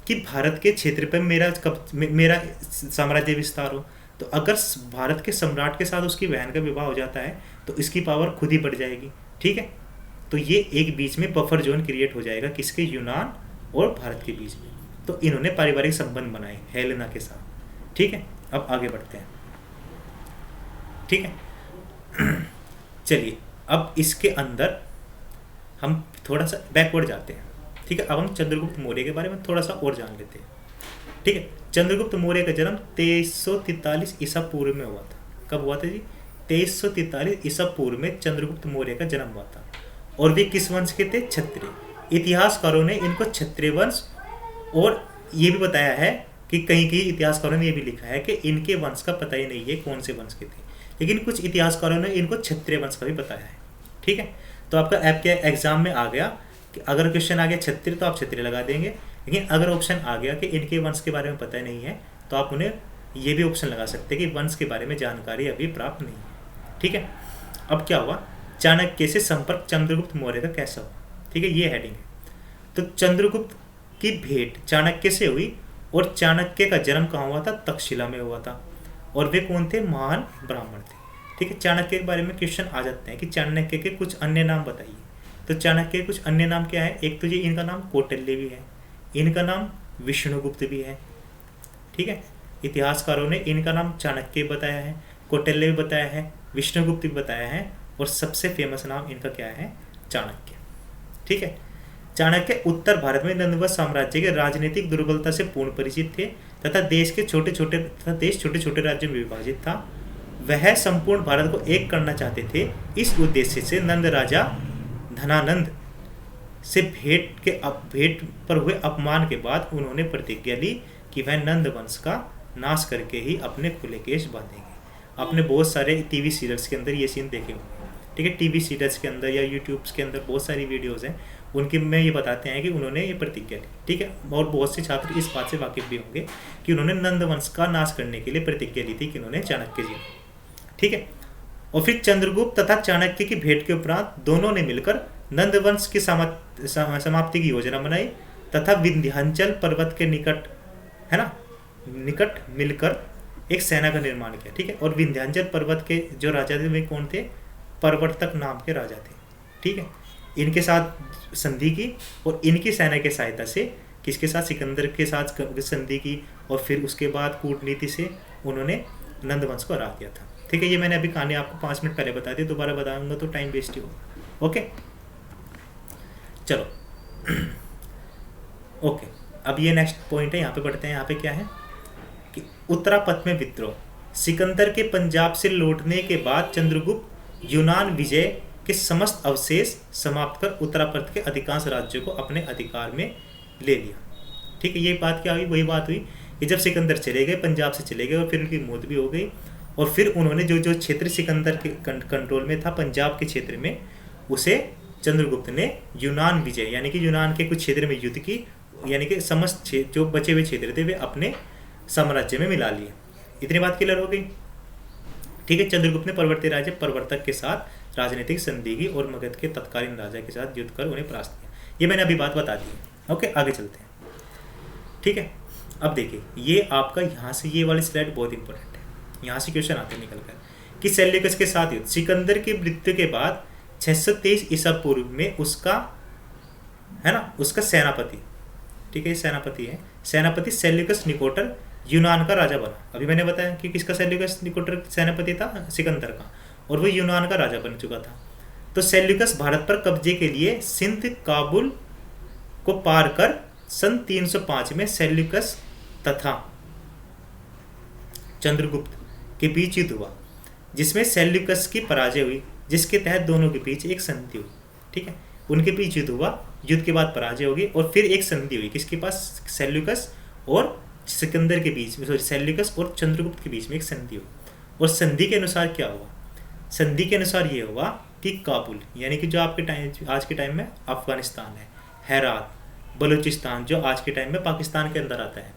कि भारत के क्षेत्र पर मेरा साम्राज्य विस्तार हो। तो अगर भारत के सम्राट के साथ उसकी बहन का विवाह हो जाता है तो इसकी पावर खुद ही बढ़ जाएगी। ठीक है, तो ये एक बीच में बफर जोन क्रिएट हो जाएगा, किसके? यूनान और भारत के बीच में। तो इन्होंने पारिवारिक संबंध बनाए हेलेना के साथ। ठीक है, अब आगे बढ़ते हैं। ठीक है, चलिए अब इसके अंदर हम थोड़ा सा बैकवर्ड जाते हैं। ठीक है, अब हम चंद्रगुप्त मौर्य के बारे में थोड़ा सा और जान लेते हैं। ठीक है, चंद्रगुप्त मौर्य का जन्म 2343 ईसा पूर्व में हुआ था। कब हुआ था जी? 2343 ईसा पूर्व में चंद्रगुप्त मौर्य का जन्म हुआ था। और वे किस वंश के थे? क्षत्रिय। इतिहासकारों ने इनको क्षत्रिय वंश, और ये भी बताया है कि कहीं इतिहासकारों ने ये भी लिखा है कि इनके वंश का पता ही नहीं है कौन से वंश के थे, लेकिन कुछ इतिहासकारों ने इनको क्षत्रिय वंश का भी बताया है। ठीक है, तो आपका आपके एग्जाम में आ गया कि अगर क्वेश्चन आ गया क्षत्रिय तो आप क्षत्रिय लगा देंगे, लेकिन अगर ऑप्शन आ गया कि इनके वंश के बारे में पता नहीं है तो आप उन्हें ये भी ऑप्शन लगा सकते हैं कि वंश के बारे में जानकारी अभी प्राप्त नहीं है। ठीक है, अब क्या हुआ? चाणक्य से संपर्क चंद्रगुप्त मौर्य का कैसा हुआ? ठीक है, ये हेडिंग है। तो चंद्रगुप्त की भेंट चाणक्य से हुई, और चाणक्य का जन्म कहाँ हुआ था? तक्षशिला में हुआ था। और वे कौन थे? महान ब्राह्मण थे। ठीक है, चाणक्य के बारे में क्वेश्चन आ जाते हैं कि चाणक्य के कुछ अन्य नाम बताइए। तो चाणक्य के कुछ अन्य नाम क्या है? एक तो ये इनका नाम कौटिल्य भी है, इनका नाम विष्णुगुप्त भी है। ठीक है, इतिहासकारों ने इनका नाम चाणक्य बताया है, कौटिल्य भी बताया है, विष्णुगुप्त भी बताया है, और सबसे फेमस नाम इनका क्या है? चाणक्य। ठीक है, चाणक्य उत्तर भारत में नंदवंश साम्राज्य के राजनीतिक दुर्बलता से पूर्ण परिचित थे तथा देश छोटे छोटे राज्यों में विभाजित था। वह संपूर्ण भारत को एक करना चाहते थे। इस उद्देश्य से नंद राजा धनानंद से भेंट पर हुए अपमान के बाद उन्होंने प्रतिज्ञा ली कि वह नंद वंश का नाश करके ही अपने खुले केश बांधेंगे। आपने बहुत सारे टीवी सीरियल्स के अंदर ये सीन देखे होंगे। ठीक है, टीवी सीरियल्स के अंदर या यूट्यूब के अंदर बहुत सारी वीडियोज़ हैं, उनके में ये बताते हैं कि उन्होंने ये प्रतिज्ञा ली। ठीक है, और बहुत से छात्र इस बात से वाकिफ भी होंगे कि उन्होंने नंद वंश का नाश करने के लिए प्रतिज्ञा ली थी, कि उन्होंने चाणक्य जी ने। ठीक है, और फिर चंद्रगुप्त तथा चाणक्य की भेंट के उपरांत दोनों ने मिलकर नंद वंश की समाप्ति की योजना बनाई तथा विंध्याचल पर्वत के निकट मिलकर एक सेना का निर्माण किया, ठीक है। और विंध्याचल पर्वत के जो राजा थे वे कौन थे? प्रवर्तक नाम के राजा थे, ठीक है। इनके साथ संधि की और इनकी सेना की सहायता से किसके साथ? सिकंदर के साथ संधि की, और फिर उसके बाद कूटनीति से उन्होंने नंदवंश को हरा दिया था, ठीक है। ये मैंने अभी कहानी आपको 5 मिनट पहले बता दी, दोबारा बताऊंगा तो टाइम वेस्ट ही होगा। ओके चलो ओके, अब ये नेक्स्ट पॉइंट है, यहाँ पे पढ़ते हैं। यहाँ पे क्या है कि उत्तरापथ में विद्रोह। सिकंदर के पंजाब से लौटने के बाद चंद्रगुप्त यूनान विजय के समस्त अवशेष समाप्त कर उत्तरापथ के अधिकांश राज्यों को अपने अधिकार में ले लिया, ठीक है। ये बात क्या हुई? वही बात हुई कि जब सिकंदर चले गए, पंजाब से चले गए और फिर उनकी मौत भी हो गई, और फिर उन्होंने जो जो क्षेत्र सिकंदर के कंट्रोल में था, पंजाब के क्षेत्र में, उसे चंद्रगुप्त ने यूनान विजय यानी कि यूनान के कुछ क्षेत्र में युद्ध की, यानी कि समस्त जो बचे हुए क्षेत्र थे वे अपने साम्राज्य में मिला लिए। इतनी बात क्लियर हो गई, ठीक है। चंद्रगुप्त ने परवर्ती राज्य प्रवर्तक के साथ राजनीतिक संधि की और मगध के तत्कालीन राजा के साथ युद्ध कर उन्हें परास्त किया। ये मैंने अभी बात बता दी है। ओके आगे चलते हैं, ठीक है। अब देखिए ये आपका यहाँ से ये वाली स्लाइड बहुत इंपॉर्टेंट है, यहाँ से क्वेश्चन आते निकल कर कि सेल्यूकस के साथ युद्ध। सिकंदर की मृत्यु के बाद 623 ईसा पूर्व में उसका है ना, उसका सेनापति, ठीक है, सेनापति है, सेनापति सेल्यूकस निकोटर यूनान का राजा बना। अभी मैंने बताया कि किसका सेल्यूकस निकोटर सेनापति था? सिकंदर का, और वो यूनान का राजा बन चुका था। तो सेल्यूकस भारत पर कब्जे के लिए सिंध काबुल को पार कर सन 305 में सेल्यूकस तथा चंद्रगुप्त के बीच युद्ध हुआ, जिसमें सेल्यूकस की पराजय हुई, जिसके तहत दोनों के बीच एक संधि हुई, ठीक है। उनके बीच युद्ध हुआ, युद्ध के बाद पराजय होगी और फिर एक संधि हुई, किसके पास? सेल्यूकस और सिकंदर के बीच में, सेल्यूकस और चंद्रगुप्त के बीच में एक संधि हुई। और संधि के अनुसार क्या हुआ? संधि के अनुसार ये हुआ कि काबुल यानी कि जो आपके टाइम आज के टाइम में अफगानिस्तान है, हेरात, बलूचिस्तान जो आज के टाइम में पाकिस्तान के अंदर आता है,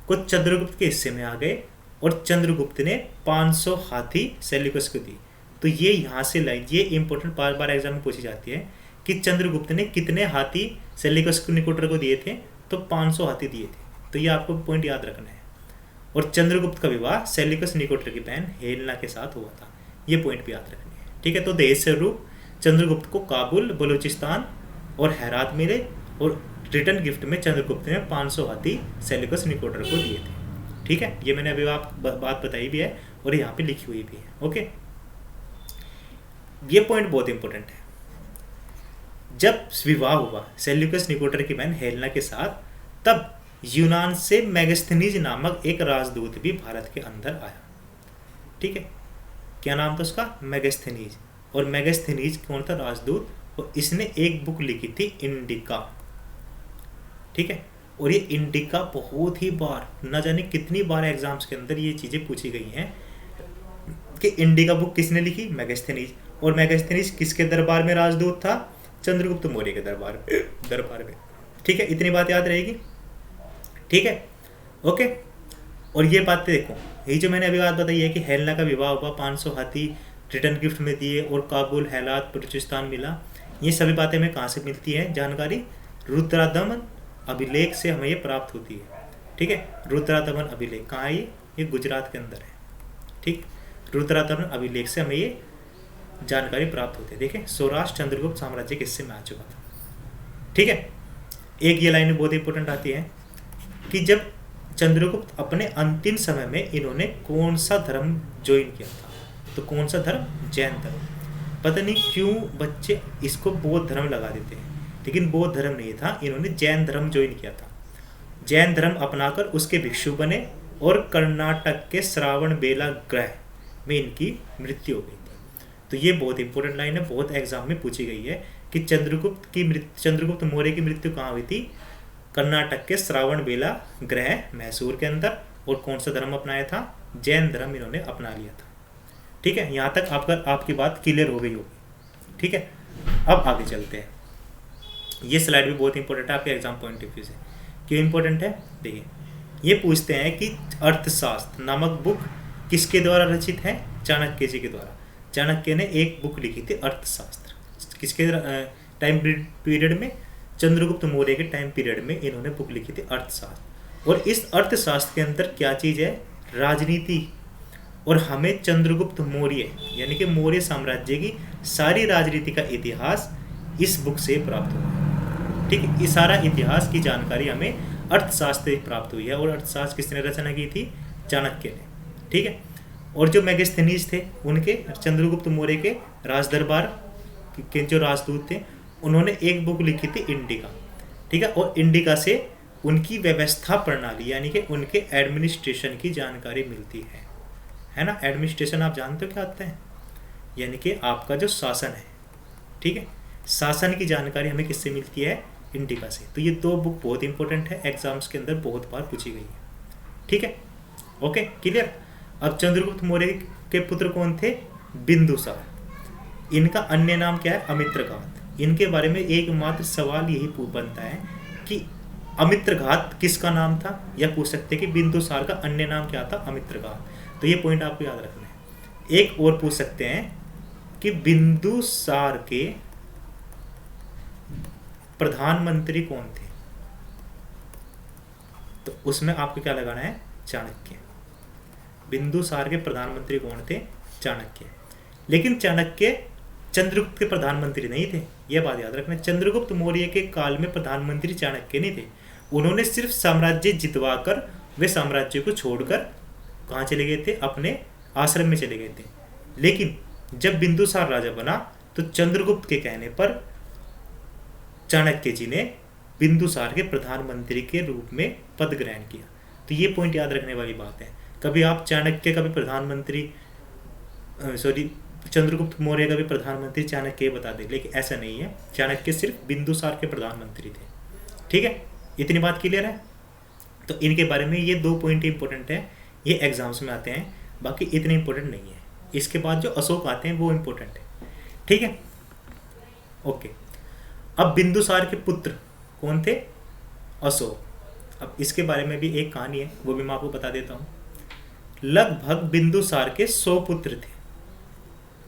कुछ चंद्रगुप्त के हिस्से में आ गए और चंद्रगुप्त ने 500 हाथी सेल्यूकस को दी। तो ये यहाँ से लाइन, ये इंपॉर्टेंट बार बार एग्जाम में पूछी जाती है कि चंद्रगुप्त ने कितने हाथी सेल्यूकस निकोटर को दिए थे? तो 500 हाथी दिए थे। तो ये आपको पॉइंट याद रखना है। और चंद्रगुप्त का विवाह सेल्यूकस निकोटर की बहन हेलेना के साथ हुआ था, ये पॉइंट भी याद रखनी है, ठीक है। तो दहेज स्वरूप चंद्रगुप्त को काबुल, बलूचिस्तान और हेरात मिले, और रिटर्न गिफ्ट में चंद्रगुप्त ने 500 हाथी सेल्यूकस निकोटर को दिए थे, ठीक है। ये मैंने अभी आप बात बताई भी है और यहाँ पे लिखी हुई भी है। ओके, ये पॉइंट बहुत इंपॉर्टेंट है। जब विवाह हुआ सेल्यूकस निकोटर की बहन हेलेना के साथ, तब यूनान से मेगास्थनीज नामक एक राजदूत भी भारत के अंदर आया, ठीक है। क्या नाम था उसका? मेगास्थनीज। और मेगास्थनीज कौन था? राजदूत। और इसने एक बुक लिखी थी इंडिका, ठीक है। और ये इंडिका बहुत ही बार, न जाने कितनी बार एग्जाम्स के अंदर ये चीज़ें पूछी गई हैं कि इंडिका बुक किसने लिखी? मेगास्थनीज। और मेगास्थनीज किसके दरबार में राजदूत था? चंद्रगुप्त मौर्य के दरबार में, ठीक है। इतनी बात याद रहेगी, ठीक है। ओके, और ये बातें देखो, यही जो मैंने अभी बात बताई है कि हेलेना का विवाह हुआ, 500 हाथी रिटर्न गिफ्ट में दिए, और काबुल, हेलात, बलूचिस्तान मिला। ये सभी बातें हमें कहाँ से मिलती हैं जानकारी? रुद्रादमन अभिलेख से हमें ये प्राप्त होती है, ठीक है। रुद्रादमन अभिलेख कहाँ है? ये गुजरात के अंदर है, ठीक। रुद्रादमन अभिलेख से हमें ये जानकारी प्राप्त होती है। देखें, सौराष्ट्र चंद्रगुप्त साम्राज्य के हिस्से में आ चुका था, ठीक है। एक ये लाइन बहुत इंपॉर्टेंट आती है कि जब चंद्रगुप्त अपने अंतिम समय में इन्होंने कौन सा धर्म ज्वाइन किया था? तो कौन सा धर्म? जैन धर्म। पता नहीं क्यों बच्चे इसको बौद्ध धर्म लगा देते हैं, लेकिन बौद्ध धर्म नहीं था, इन्होंने जैन धर्म ज्वाइन किया था। जैन धर्म अपनाकर उसके भिक्षु बने, और कर्नाटक के श्रावण बेला ग्रह में इनकी मृत्यु हो गई थी। तो ये बहुत इंपॉर्टेंट लाइन है, बहुत एग्जाम में पूछी गई है कि चंद्रगुप्त मौर्य की मृत्यु कहाँ हुई थी? कर्नाटक के श्रावण बेला ग्रह मैसूर के अंदर। और कौन सा धर्म अपनाया था? जैन धर्म इन्होंने अपना लिया था, ठीक है। यहाँ तक आपकी बात क्लियर हो गई होगी, ठीक है। अब आगे चलते हैं। ये स्लाइड भी बहुत इंपॉर्टेंट है आपके एग्जाम पॉइंट ऑफ व्यू से। क्यों इंपॉर्टेंट है? देखिए, ये पूछते हैं कि अर्थशास्त्र नामक बुक किसके द्वारा रचित है? चाणक्य जी के द्वारा। चाणक्य ने एक बुक लिखी थी अर्थशास्त्र। किसके टाइम पीरियड में? चंद्रगुप्त मौर्य के टाइम पीरियड में इन्होंने बुक लिखी थी अर्थशास्त्र। और इस अर्थशास्त्र के अंदर क्या चीज़ है? राजनीति और हमें चंद्रगुप्त मौर्य यानी कि मौर्य साम्राज्य की सारी राजनीति का इतिहास इस बुक से प्राप्त हुआ। ठीक है, ये सारा इतिहास की जानकारी हमें अर्थशास्त्र से प्राप्त हुई है। और अर्थशास्त्र किसने रचना की थी? चाणक्य ने। ठीक है, और जो मेगास्थनीज थे उनके चंद्रगुप्त मौर्य के राजदरबार के जो राजदूत थे उन्होंने एक बुक लिखी थी इंडिका। ठीक है, और इंडिका से उनकी व्यवस्था प्रणाली यानी कि उनके एडमिनिस्ट्रेशन की जानकारी मिलती है ना। एडमिनिस्ट्रेशन आप जानते हो क्या होता है? यानी कि आपका जो शासन है। ठीक है, शासन की जानकारी हमें किससे मिलती है? इंडिका से। तो ये दो बुक बहुत इंपॉर्टेंट है, एग्जाम्स के अंदर बहुत बार पूछी गई है। ठीक है, ओके, क्लियर। अब चंद्रगुप्त मौर्य के पुत्र कौन थे? बिंदुसार। इनका अन्य नाम क्या है? अमित्रघात। इनके बारे में एकमात्र सवाल यही बनता है कि अमित्रघात किसका नाम था, या पूछ सकते हैं कि बिंदुसार का अन्य नाम क्या था? अमित्रघात। तो ये पॉइंट आपको याद रखना है। एक और पूछ सकते हैं कि बिंदुसार के प्रधानमंत्री कौन थे? तो उसमें आपको क्या लगाना है? चाणक्य। बिंदुसार के प्रधानमंत्री कौन थे? चाणक्य। लेकिन चाणक्य चंद्रगुप्त के प्रधानमंत्री नहीं थे, यह बात याद रखना। चंद्रगुप्त मौर्य के काल में प्रधानमंत्री चाणक्य नहीं थे। उन्होंने सिर्फ साम्राज्य जितवाकर वे साम्राज्य को छोड़कर कहाँ चले गए थे? अपने आश्रम में चले गए थे। लेकिन जब बिंदुसार राजा बना तो चंद्रगुप्त के कहने पर चाणक्य जी ने बिंदुसार के प्रधानमंत्री के रूप में पद ग्रहण किया। तो ये पॉइंट याद रखने वाली बात है। कभी आप चाणक्य का भी प्रधानमंत्री चंद्रगुप्त मौर्य का भी प्रधानमंत्री चाणक्य बता दें, लेकिन ऐसा नहीं है। चाणक्य सिर्फ बिंदुसार के प्रधानमंत्री थे। ठीक है, इतनी बात क्लियर है। तो इनके बारे में ये दो पॉइंट इंपॉर्टेंट है, ये एग्जाम्स में आते हैं, बाकी इतने इंपॉर्टेंट नहीं है। इसके बाद जो अशोक आते हैं वो इंपॉर्टेंट है। ठीक है, ओके। अब बिंदुसार के पुत्र कौन थे? अशोक। अब इसके बारे में भी एक कहानी है, वो भी मैं आपको बता देता हूँ। लगभग बिंदुसार के 100 पुत्र थे।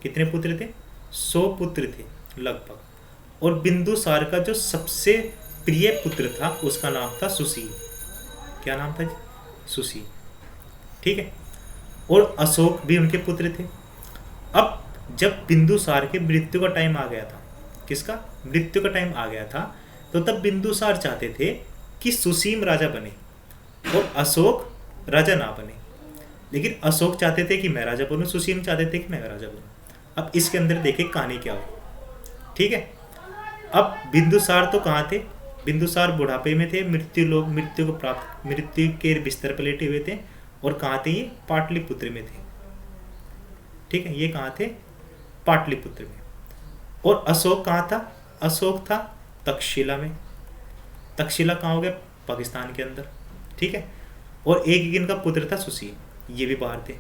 कितने पुत्र थे? 100 पुत्र थे लगभग। और बिंदुसार का जो सबसे प्रिय पुत्र था उसका नाम था सुशील। क्या नाम था? सुशील। ठीक है, और अशोक भी उनके पुत्र थे। अब जब बिंदुसार के मृत्यु का टाइम आ गया था, किसका? मृत्यु का टाइम आ गया था, तो तब बिंदुसार चाहते थे कि सुसीम राजा बने और अशोक राजा ना बने। लेकिन अशोक चाहते थे कि मैं राजा बनूं, सुसीम चाहते थे कि मैं राजा बनूं। अब इसके अंदर देखिए कहानी क्या हुई। ठीक है, अब बिंदुसार तो कहाँ थे? बिंदुसार बुढ़ापे में थे, मृत्यु के बिस्तर पर लेटे हुए थे। और कहाँ थे ये? पाटलिपुत्र में थे। ठीक है, ये कहाँ थे? पाटलिपुत्र में। और अशोक कहाँ था? अशोक था तक्षशिला में। तक्षशिला कहाँ हो गया? पाकिस्तान के अंदर। ठीक है, और एक इनका पुत्र था सुशील, ये भी बाहर थे।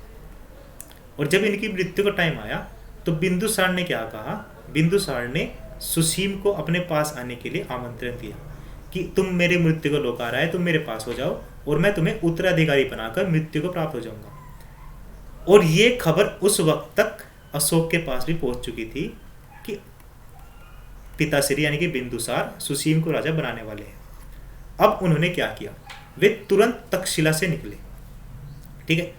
और जब इनकी मृत्यु का टाइम आया तो बिंदुसार ने क्या कहा? बिंदुसार ने सुसीम को अपने पास आने के लिए आमंत्रण दिया कि तुम मेरे मृत्यु को लौका रहा है, तुम मेरे पास हो जाओ और मैं तुम्हें उत्तराधिकारी बनाकर मृत्यु को प्राप्त हो जाऊंगा। और ये खबर उस वक्त तक अशोक के पास भी पहुंच चुकी थी कि पिताश्री यानी कि बिंदुसार सुसीम को राजा बनाने वाले हैं। अब उन्होंने क्या किया? वे तुरंत तक्षशिला से निकले। ठीक है,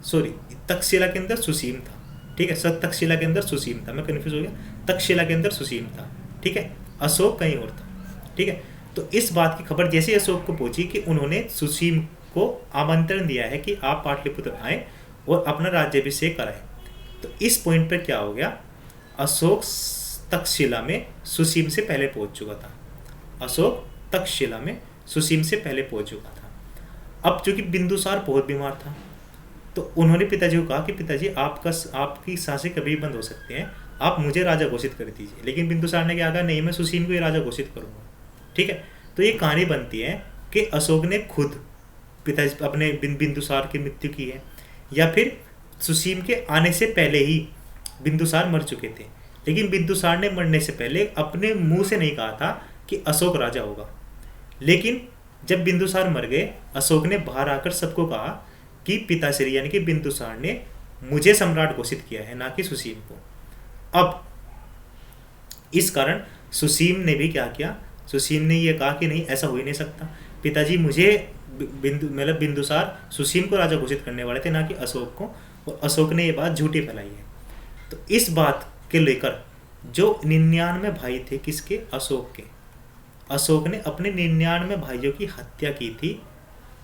सॉरी, तक्षशिला के अंदर सुसीम था। ठीक है, सर तक्षशिला के अंदर सुसीम था, मैं कन्फ्यूज हो गया। तक्षशिला के अंदर सुसीम था। ठीक है, अशोक कहीं और था। ठीक है, तो इस बात की खबर जैसे अशोक को पहुंची कि उन्होंने सुसीम को आमंत्रण दिया है कि आप पाटलिपुत्र आए और अपना राज्याभिषेक कराएं, तो इस पॉइंट पर क्या हो गया? अशोक तक्षशिला में सुसीम से पहले पहुंच चुका था। अशोक तक्षशिला में सुसीम से पहले पहुंच चुका था। अब चूंकि बिंदुसार बहुत बीमार था तो उन्होंने पिताजी को कहा कि पिताजी आपकी सांसें कभी बंद हो सकती हैं, आप मुझे राजा घोषित कर दीजिए। लेकिन बिंदुसार ने क्या कहा? नहीं, मैं सुसीम को ही राजा घोषित करूंगा। ठीक है, तो ये कहानी बनती है कि अशोक ने खुद पिताजी अपने बिंदुसार की मृत्यु की है, या फिर सुसीम के आने से पहले ही बिंदुसार मर चुके थे। लेकिन बिंदुसार ने मरने से पहले अपने मुंह से नहीं कहा था कि अशोक राजा होगा। लेकिन जब बिंदुसार मर गए, अशोक ने बाहर आकर सबको कहा कि पिताश्री यानी कि बिंदुसार ने मुझे सम्राट घोषित किया है, ना कि सुसीम को। अब इस कारण सुसीम ने भी क्या किया? सुसीम ने यह कहा कि नहीं, ऐसा हो ही नहीं सकता, पिताजी मुझे बिंदुसार सुसीम को राजा घोषित करने वाले थे, ना कि अशोक को, और अशोक ने ये बात झूठी फैलाई है। तो इस बात के लेकर जो 99 भाई थे किसके, अशोक के, अशोक ने अपने 99 भाइयों की हत्या की थी,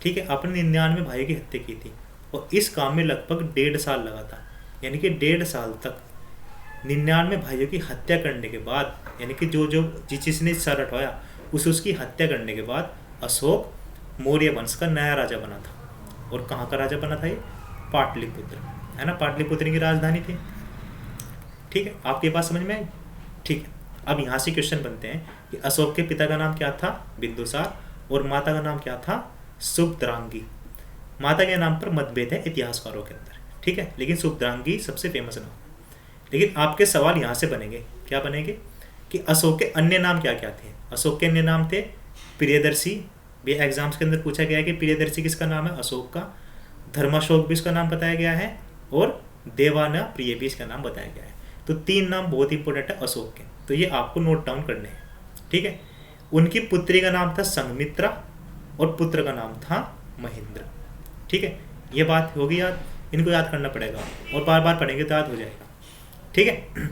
ठीक है, अपने 99 भाइयों की हत्या की थी, और इस काम में लगभग 1.5 साल लगा था। यानी कि 1.5 साल तक 99 भाइयों की हत्या करने के बाद, यानी कि जो जो जिसने सर हटवाया उसकी हत्या करने के बाद अशोक मौर्य वंश का नया राजा बना था। और कहाँ का राजा बना था ये, पाटलिपुत्र, है ना, पाटलिपुत्र की राजधानी थी। ठीक है, आपके पास समझ में आई? ठीक है, अब यहाँ से क्वेश्चन बनते हैं कि अशोक के पिता का नाम क्या था, बिंदुसार, और माता का नाम क्या था, सुभद्रांगी। माता के नाम पर मतभेद है इतिहासकारों के अंदर, ठीक है, लेकिन सुभद्रांगी सबसे फेमस नाम। लेकिन आपके सवाल यहाँ से बनेंगे, क्या बनेंगे कि अशोक के अन्य नाम क्या क्या थे। अशोक के अन्य नाम थे प्रियदर्शी, भी एग्जाम्स के अंदर पूछा गया है कि प्रियदर्शी किसका नाम है, अशोक का। धर्माशोक भी इसका नाम बताया गया है, और देवाना प्रिय भी इसका नाम बताया गया है। तो 3 नाम बहुत इंपॉर्टेंट है अशोक के, तो ये आपको नोट डाउन करने हैं, ठीक है। उनकी पुत्री का नाम था संघमित्रा, और पुत्र का नाम था महेंद्र, ठीक है। ये बात होगी याद, इनको याद करना पड़ेगा, और बार बार पढ़ेंगे तो याद हो जाएगा, ठीक है।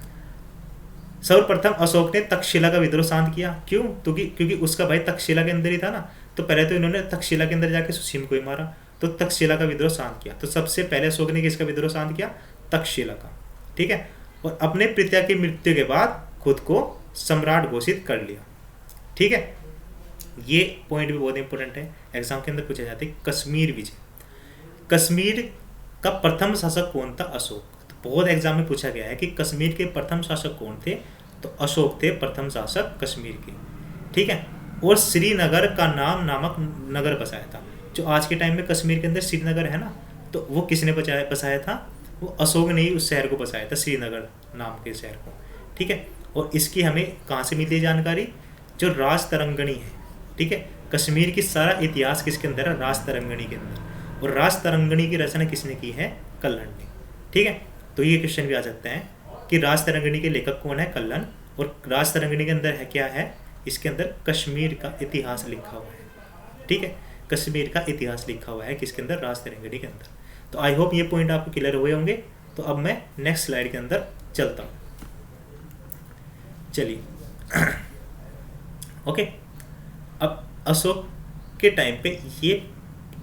सर्वप्रथम अशोक ने तक्षशिला का विद्रोह शांत किया। क्यों? क्योंकि उसका भाई तक्षशिला के अंदर ही था ना, तो पहले तो इन्होंने तक्षशिला के अंदर जाके सुसीम को ही मारा, तो तक्षशिला का विद्रोह शांत किया। तो सबसे पहले अशोक ने किसका विद्रोह शांत किया, तक्षशिला का, ठीक है। और अपने पिता की मृत्यु के बाद खुद को सम्राट घोषित कर लिया, ठीक है। ये पॉइंट भी बहुत इंपॉर्टेंट है, एग्जाम के अंदर पूछा जाता है। कश्मीर विजय, कश्मीर का प्रथम शासक कौन था, अशोक। तो बहुत एग्जाम में पूछा गया है कि कश्मीर के प्रथम शासक कौन थे, तो अशोक थे प्रथम शासक कश्मीर के, ठीक है। और श्रीनगर का नामक नगर बसाया था। जो आज के टाइम में कश्मीर के अंदर श्रीनगर है ना, तो वो किसने बसाया था, वो अशोक ने ही उस शहर को बसाया था, श्रीनगर नाम के शहर को, ठीक है। और इसकी हमें कहाँ से मिलती है जानकारी, जो राजतरंगिणी है, ठीक है। कश्मीर की सारा इतिहास किसके अंदर है, राजतरंगिणी के अंदर, और राजतरंगिणी की रचना किसने की है, कल्हण ने, ठीक है। तो ये क्वेश्चन भी आ सकता है कि राजतरंगिणी के लेखक कौन है, कल्हण, और राजतरंगिणी के अंदर है क्या है, इसके अंदर कश्मीर का इतिहास लिखा हुआ है, ठीक है। कश्मीर का इतिहास लिखा हुआ है किसके अंदर, राजतरंगिणी के अंदर। तो आई होप ये पॉइंट आपको क्लियर हुए होंगे। तो अब मैं नेक्स्ट स्लाइड के अंदर चलता हूँ, चलिए। ओके, अब अशोक के टाइम पे ये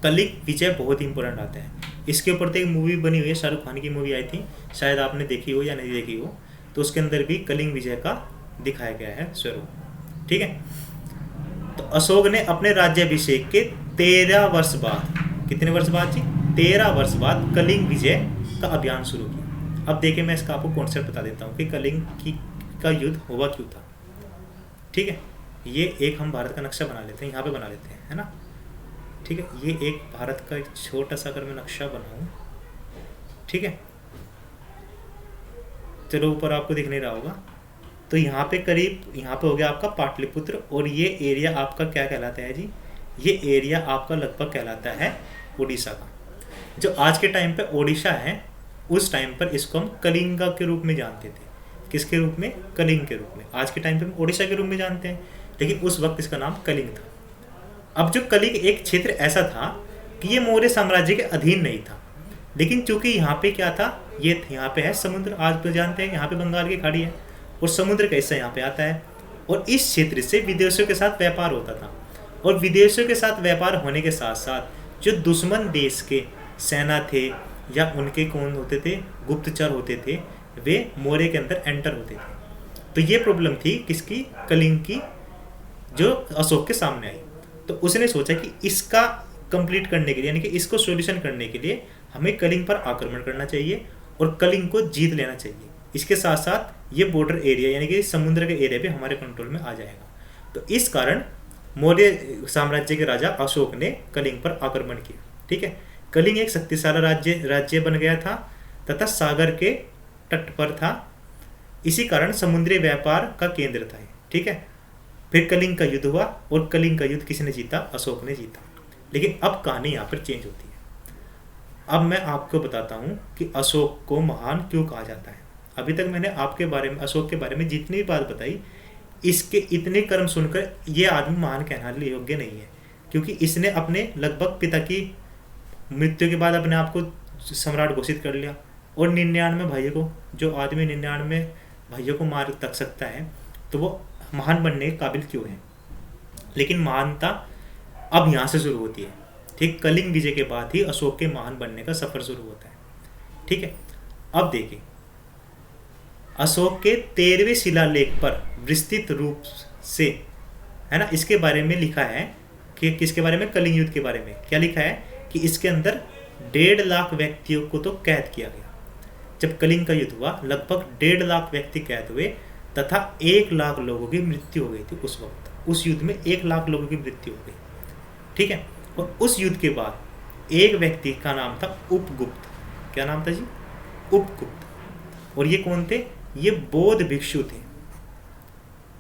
कलिंग विजय बहुत इंपॉर्टेंट आता है। इसके ऊपर तो एक मूवी बनी हुई है, शाहरुख खान की मूवी आई थी, शायद आपने देखी हो या नहीं देखी हो, तो उसके अंदर भी कलिंग विजय का दिखाया गया है स्वरूप, ठीक है। तो अशोक ने अपने राज्याभिषेक के 13 वर्ष बाद, कितने वर्ष बाद जी, 13 वर्ष बाद कलिंग विजय का अभियान शुरू किया। अब देखिए, मैं इसका आपको कॉन्सेप्ट बता देता हूँ कि कलिंग का युद्ध हुआ क्यों था, ठीक है। ये एक हम भारत का नक्शा बना लेते हैं, यहाँ पे बना लेते हैं, है ना, ठीक है। ये एक भारत का एक छोटा सा अगर मैं नक्शा बनाऊँ, ठीक है, चलो ऊपर आपको दिख नहीं रहा होगा, तो यहाँ पे करीब, यहाँ पे हो गया आपका पाटलिपुत्र, और ये एरिया आपका क्या कहलाता है जी, ये एरिया आपका लगभग कहलाता है उड़ीसा का। जो आज के टाइम पे ओडिशा है, उस टाइम पर इसको हम कलिंगा के रूप में जानते थे। किसके रूप में, कलिंग के रूप में। आज के टाइम पे हम ओडिशा के रूप में जानते हैं, लेकिन उस वक्त इसका नाम कलिंग था। अब जो कलिंग एक क्षेत्र ऐसा था कि ये मौर्य साम्राज्य के अधीन नहीं था, लेकिन चूंकि यहाँ पे क्या था, ये यहाँ पे है समुद्र, आज तो जानते हैं यहाँ पे बंगाल की खाड़ी है, और समुद्र का हिस्सा यहाँ पे आता है, और इस क्षेत्र से विदेशों के साथ व्यापार होता था। और विदेशों के साथ व्यापार होने के साथ साथ जो दुश्मन देश के सेना थे या उनके कौन होते थे, गुप्तचर होते थे, वे मौर्य के अंदर एंटर होते थे। तो ये प्रॉब्लम थी किसकी, कलिंग की, जो अशोक के सामने आई। तो उसने सोचा कि इसका कंप्लीट करने के लिए, यानी कि इसको सॉल्यूशन करने के लिए हमें कलिंग पर आक्रमण करना चाहिए और कलिंग को जीत लेना चाहिए। इसके साथ साथ ये बॉर्डर एरिया, यानी कि समुद्र का एरिया भी हमारे कंट्रोल में आ जाएगा। तो इस कारण मौर्य साम्राज्य के राजा अशोक ने कलिंग पर आक्रमण किया, ठीक है। कलिंग एक शक्तिशाली राज्य बन गया था तथा सागर के तट पर था, इसी कारण समुद्री व्यापार का केंद्र था, ठीक है। फिर कलिंग का युद्ध हुआ, और कलिंग का युद्ध किसने जीता, अशोक ने जीता। लेकिन अब कहानी यहाँ पर चेंज होती है। अब मैं आपको बताता हूँ कि अशोक को महान क्यों कहा जाता है। अभी तक मैंने आपके बारे में, अशोक के बारे में जितनी बात बताई, इसके इतने कर्म सुनकर ये आदमी महान कहलाने योग्य नहीं है। क्योंकि इसने अपने लगभग पिता की मृत्यु के बाद अपने आप को सम्राट घोषित कर लिया, और 99 भाइयों को, जो आदमी 99 भाइयों को मार तक सकता है, तो वो महान बनने के काबिल क्यों है। लेकिन महानता अब यहाँ से शुरू होती है, ठीक। कलिंग विजय के बाद ही अशोक के महान बनने का सफर शुरू होता है, ठीक है। अब देखिए, अशोक के 13वें शिलालेख पर विस्तृत रूप से, है ना, इसके बारे में लिखा है कि किसके बारे में, कलिंग युद्ध के बारे में। क्या लिखा है कि इसके अंदर 1.5 लाख व्यक्तियों को तो कैद किया गया। जब कलिंग का युद्ध हुआ लगभग 1.5 लाख व्यक्ति कैद हुए तथा 1 लाख लोगों की मृत्यु हो गई थी उस वक्त। उस युद्ध में 1 लाख लोगों की मृत्यु हो गई, ठीक है। और उस युद्ध के बाद एक व्यक्ति का नाम था उपगुप्त। क्या नाम था जी? उपगुप्त। और ये कौन थे? ये बौद्ध भिक्षु थे।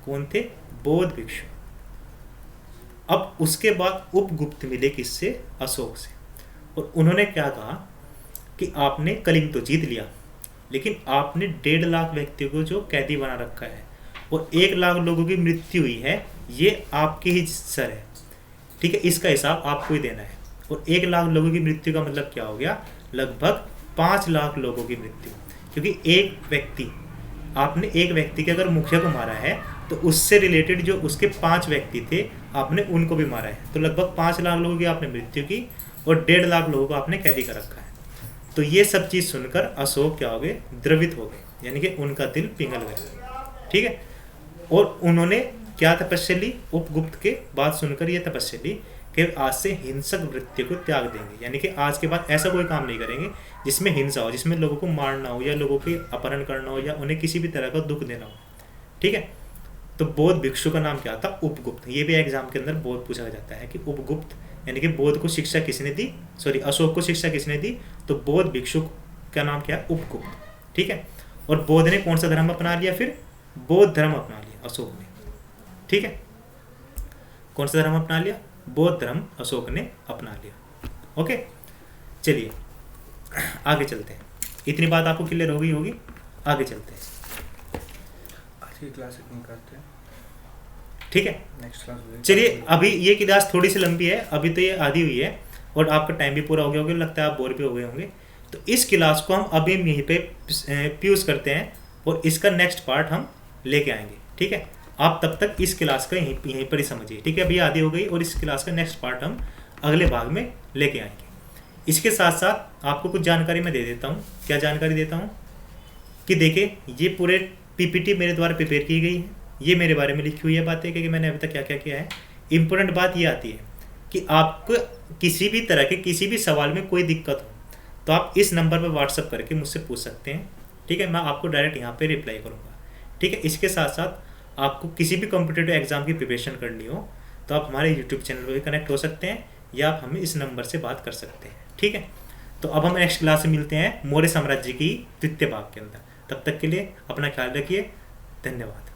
कौन थे? बौद्ध भिक्षु। अब उसके बाद उपगुप्त मिले किससे? अशोक से। और उन्होंने क्या कहा कि आपने कलिंग तो जीत लिया, लेकिन आपने 1.5 लाख व्यक्तियों को जो कैदी बना रखा है और 1 लाख लोगों की मृत्यु हुई है, ये आपके ही सर है, ठीक है। इसका हिसाब आपको ही देना है। और 1 लाख लोगों की मृत्यु का मतलब क्या हो गया? लगभग 5 लाख लोगों की मृत्यु। क्योंकि आपने एक व्यक्ति के अगर मुखिया को मारा है तो उससे रिलेटेड जो उसके 5 व्यक्ति थे आपने उनको भी मारा है। तो लगभग 5 लाख लोगों की आपने मृत्यु की और 1.5 लाख लोगों को आपने कैदी कर रखा है। तो ये सब चीज़ सुनकर अशोक क्या हो गए? द्रवित हो गए, यानी कि उनका दिल पिघल गया, ठीक है। और उन्होंने क्या तपस्या ली? उपगुप्त के बात सुनकर ये तपस्या ली कि आज से हिंसक वृत्ति को त्याग देंगे, यानी कि आज के बाद ऐसा कोई काम नहीं करेंगे जिसमें हिंसा हो, जिसमें लोगों को मारना हो या लोगों के अपहरण करना हो या उन्हें किसी भी तरह का दुख देना हो, ठीक है। तो बौद्ध भिक्षु का नाम क्या था? उपगुप्त। ये भी एग्जाम के अंदर बहुत पूछा जाता है कि उपगुप्त यानी कि बौद्ध को शिक्षा किसने दी, अशोक को शिक्षा किसने दी? तो बौद्ध भिक्षु का नाम क्या है? उपगुप्त, ठीक है। और बौद्ध ने कौन सा धर्म अपना लिया? फिर बौद्ध धर्म अपना लिया अशोक ने, ठीक है। कौन सा धर्म अपना लिया? बौद्ध धर्म अशोक ने अपना लिया। ओके, चलिए आगे चलते हैं। इतनी बात आपको क्लियर होगी? आगे चलते हैं। आज की क्लास इतनी करते हैं, ठीक है। नेक्स्ट क्लास चलिए, अभी ये क्लास थोड़ी सी लंबी है, अभी तो ये आधी हुई है और आपका टाइम भी पूरा हो गया होगा, लगता है आप बोर भी हो गए होंगे। तो इस क्लास को हम अभी यहीं पे फ्यूज करते हैं और इसका नेक्स्ट पार्ट हम लेके आएंगे, ठीक है। आप तब तक इस क्लास का यहीं पर ही समझिए, ठीक है। अभी आधी हो गई और इस क्लास का नेक्स्ट पार्ट हम अगले भाग में लेके आएंगे। इसके साथ साथ आपको कुछ जानकारी मैं दे देता हूँ। क्या जानकारी देता हूँ कि देखिए, ये पूरे पीपीटी मेरे द्वारा प्रिपेयर की गई है, ये मेरे बारे में लिखी हुई है बातें कि मैंने अभी तक क्या क्या किया है। इम्पोर्टेंट बात ये आती है कि आपको किसी भी तरह के किसी भी सवाल में कोई दिक्कत हो तो आप इस नंबर पर व्हाट्सअप करके मुझसे पूछ सकते हैं, ठीक है। मैं आपको डायरेक्ट यहाँ पे रिप्लाई करूँगा, ठीक है। इसके साथ साथ आपको किसी भी कॉम्पिटिटिव एग्जाम की प्रिपरेशन करनी हो तो आप हमारे यूट्यूब चैनल पर भी कनेक्ट हो सकते हैं या आप हमें इस नंबर से बात कर सकते हैं, ठीक है। तो अब हम नेक्स्ट क्लास में मिलते हैं मौर्य साम्राज्य की द्वितीय भाग के अंदर। तब तक के लिए अपना ख्याल रखिए। धन्यवाद।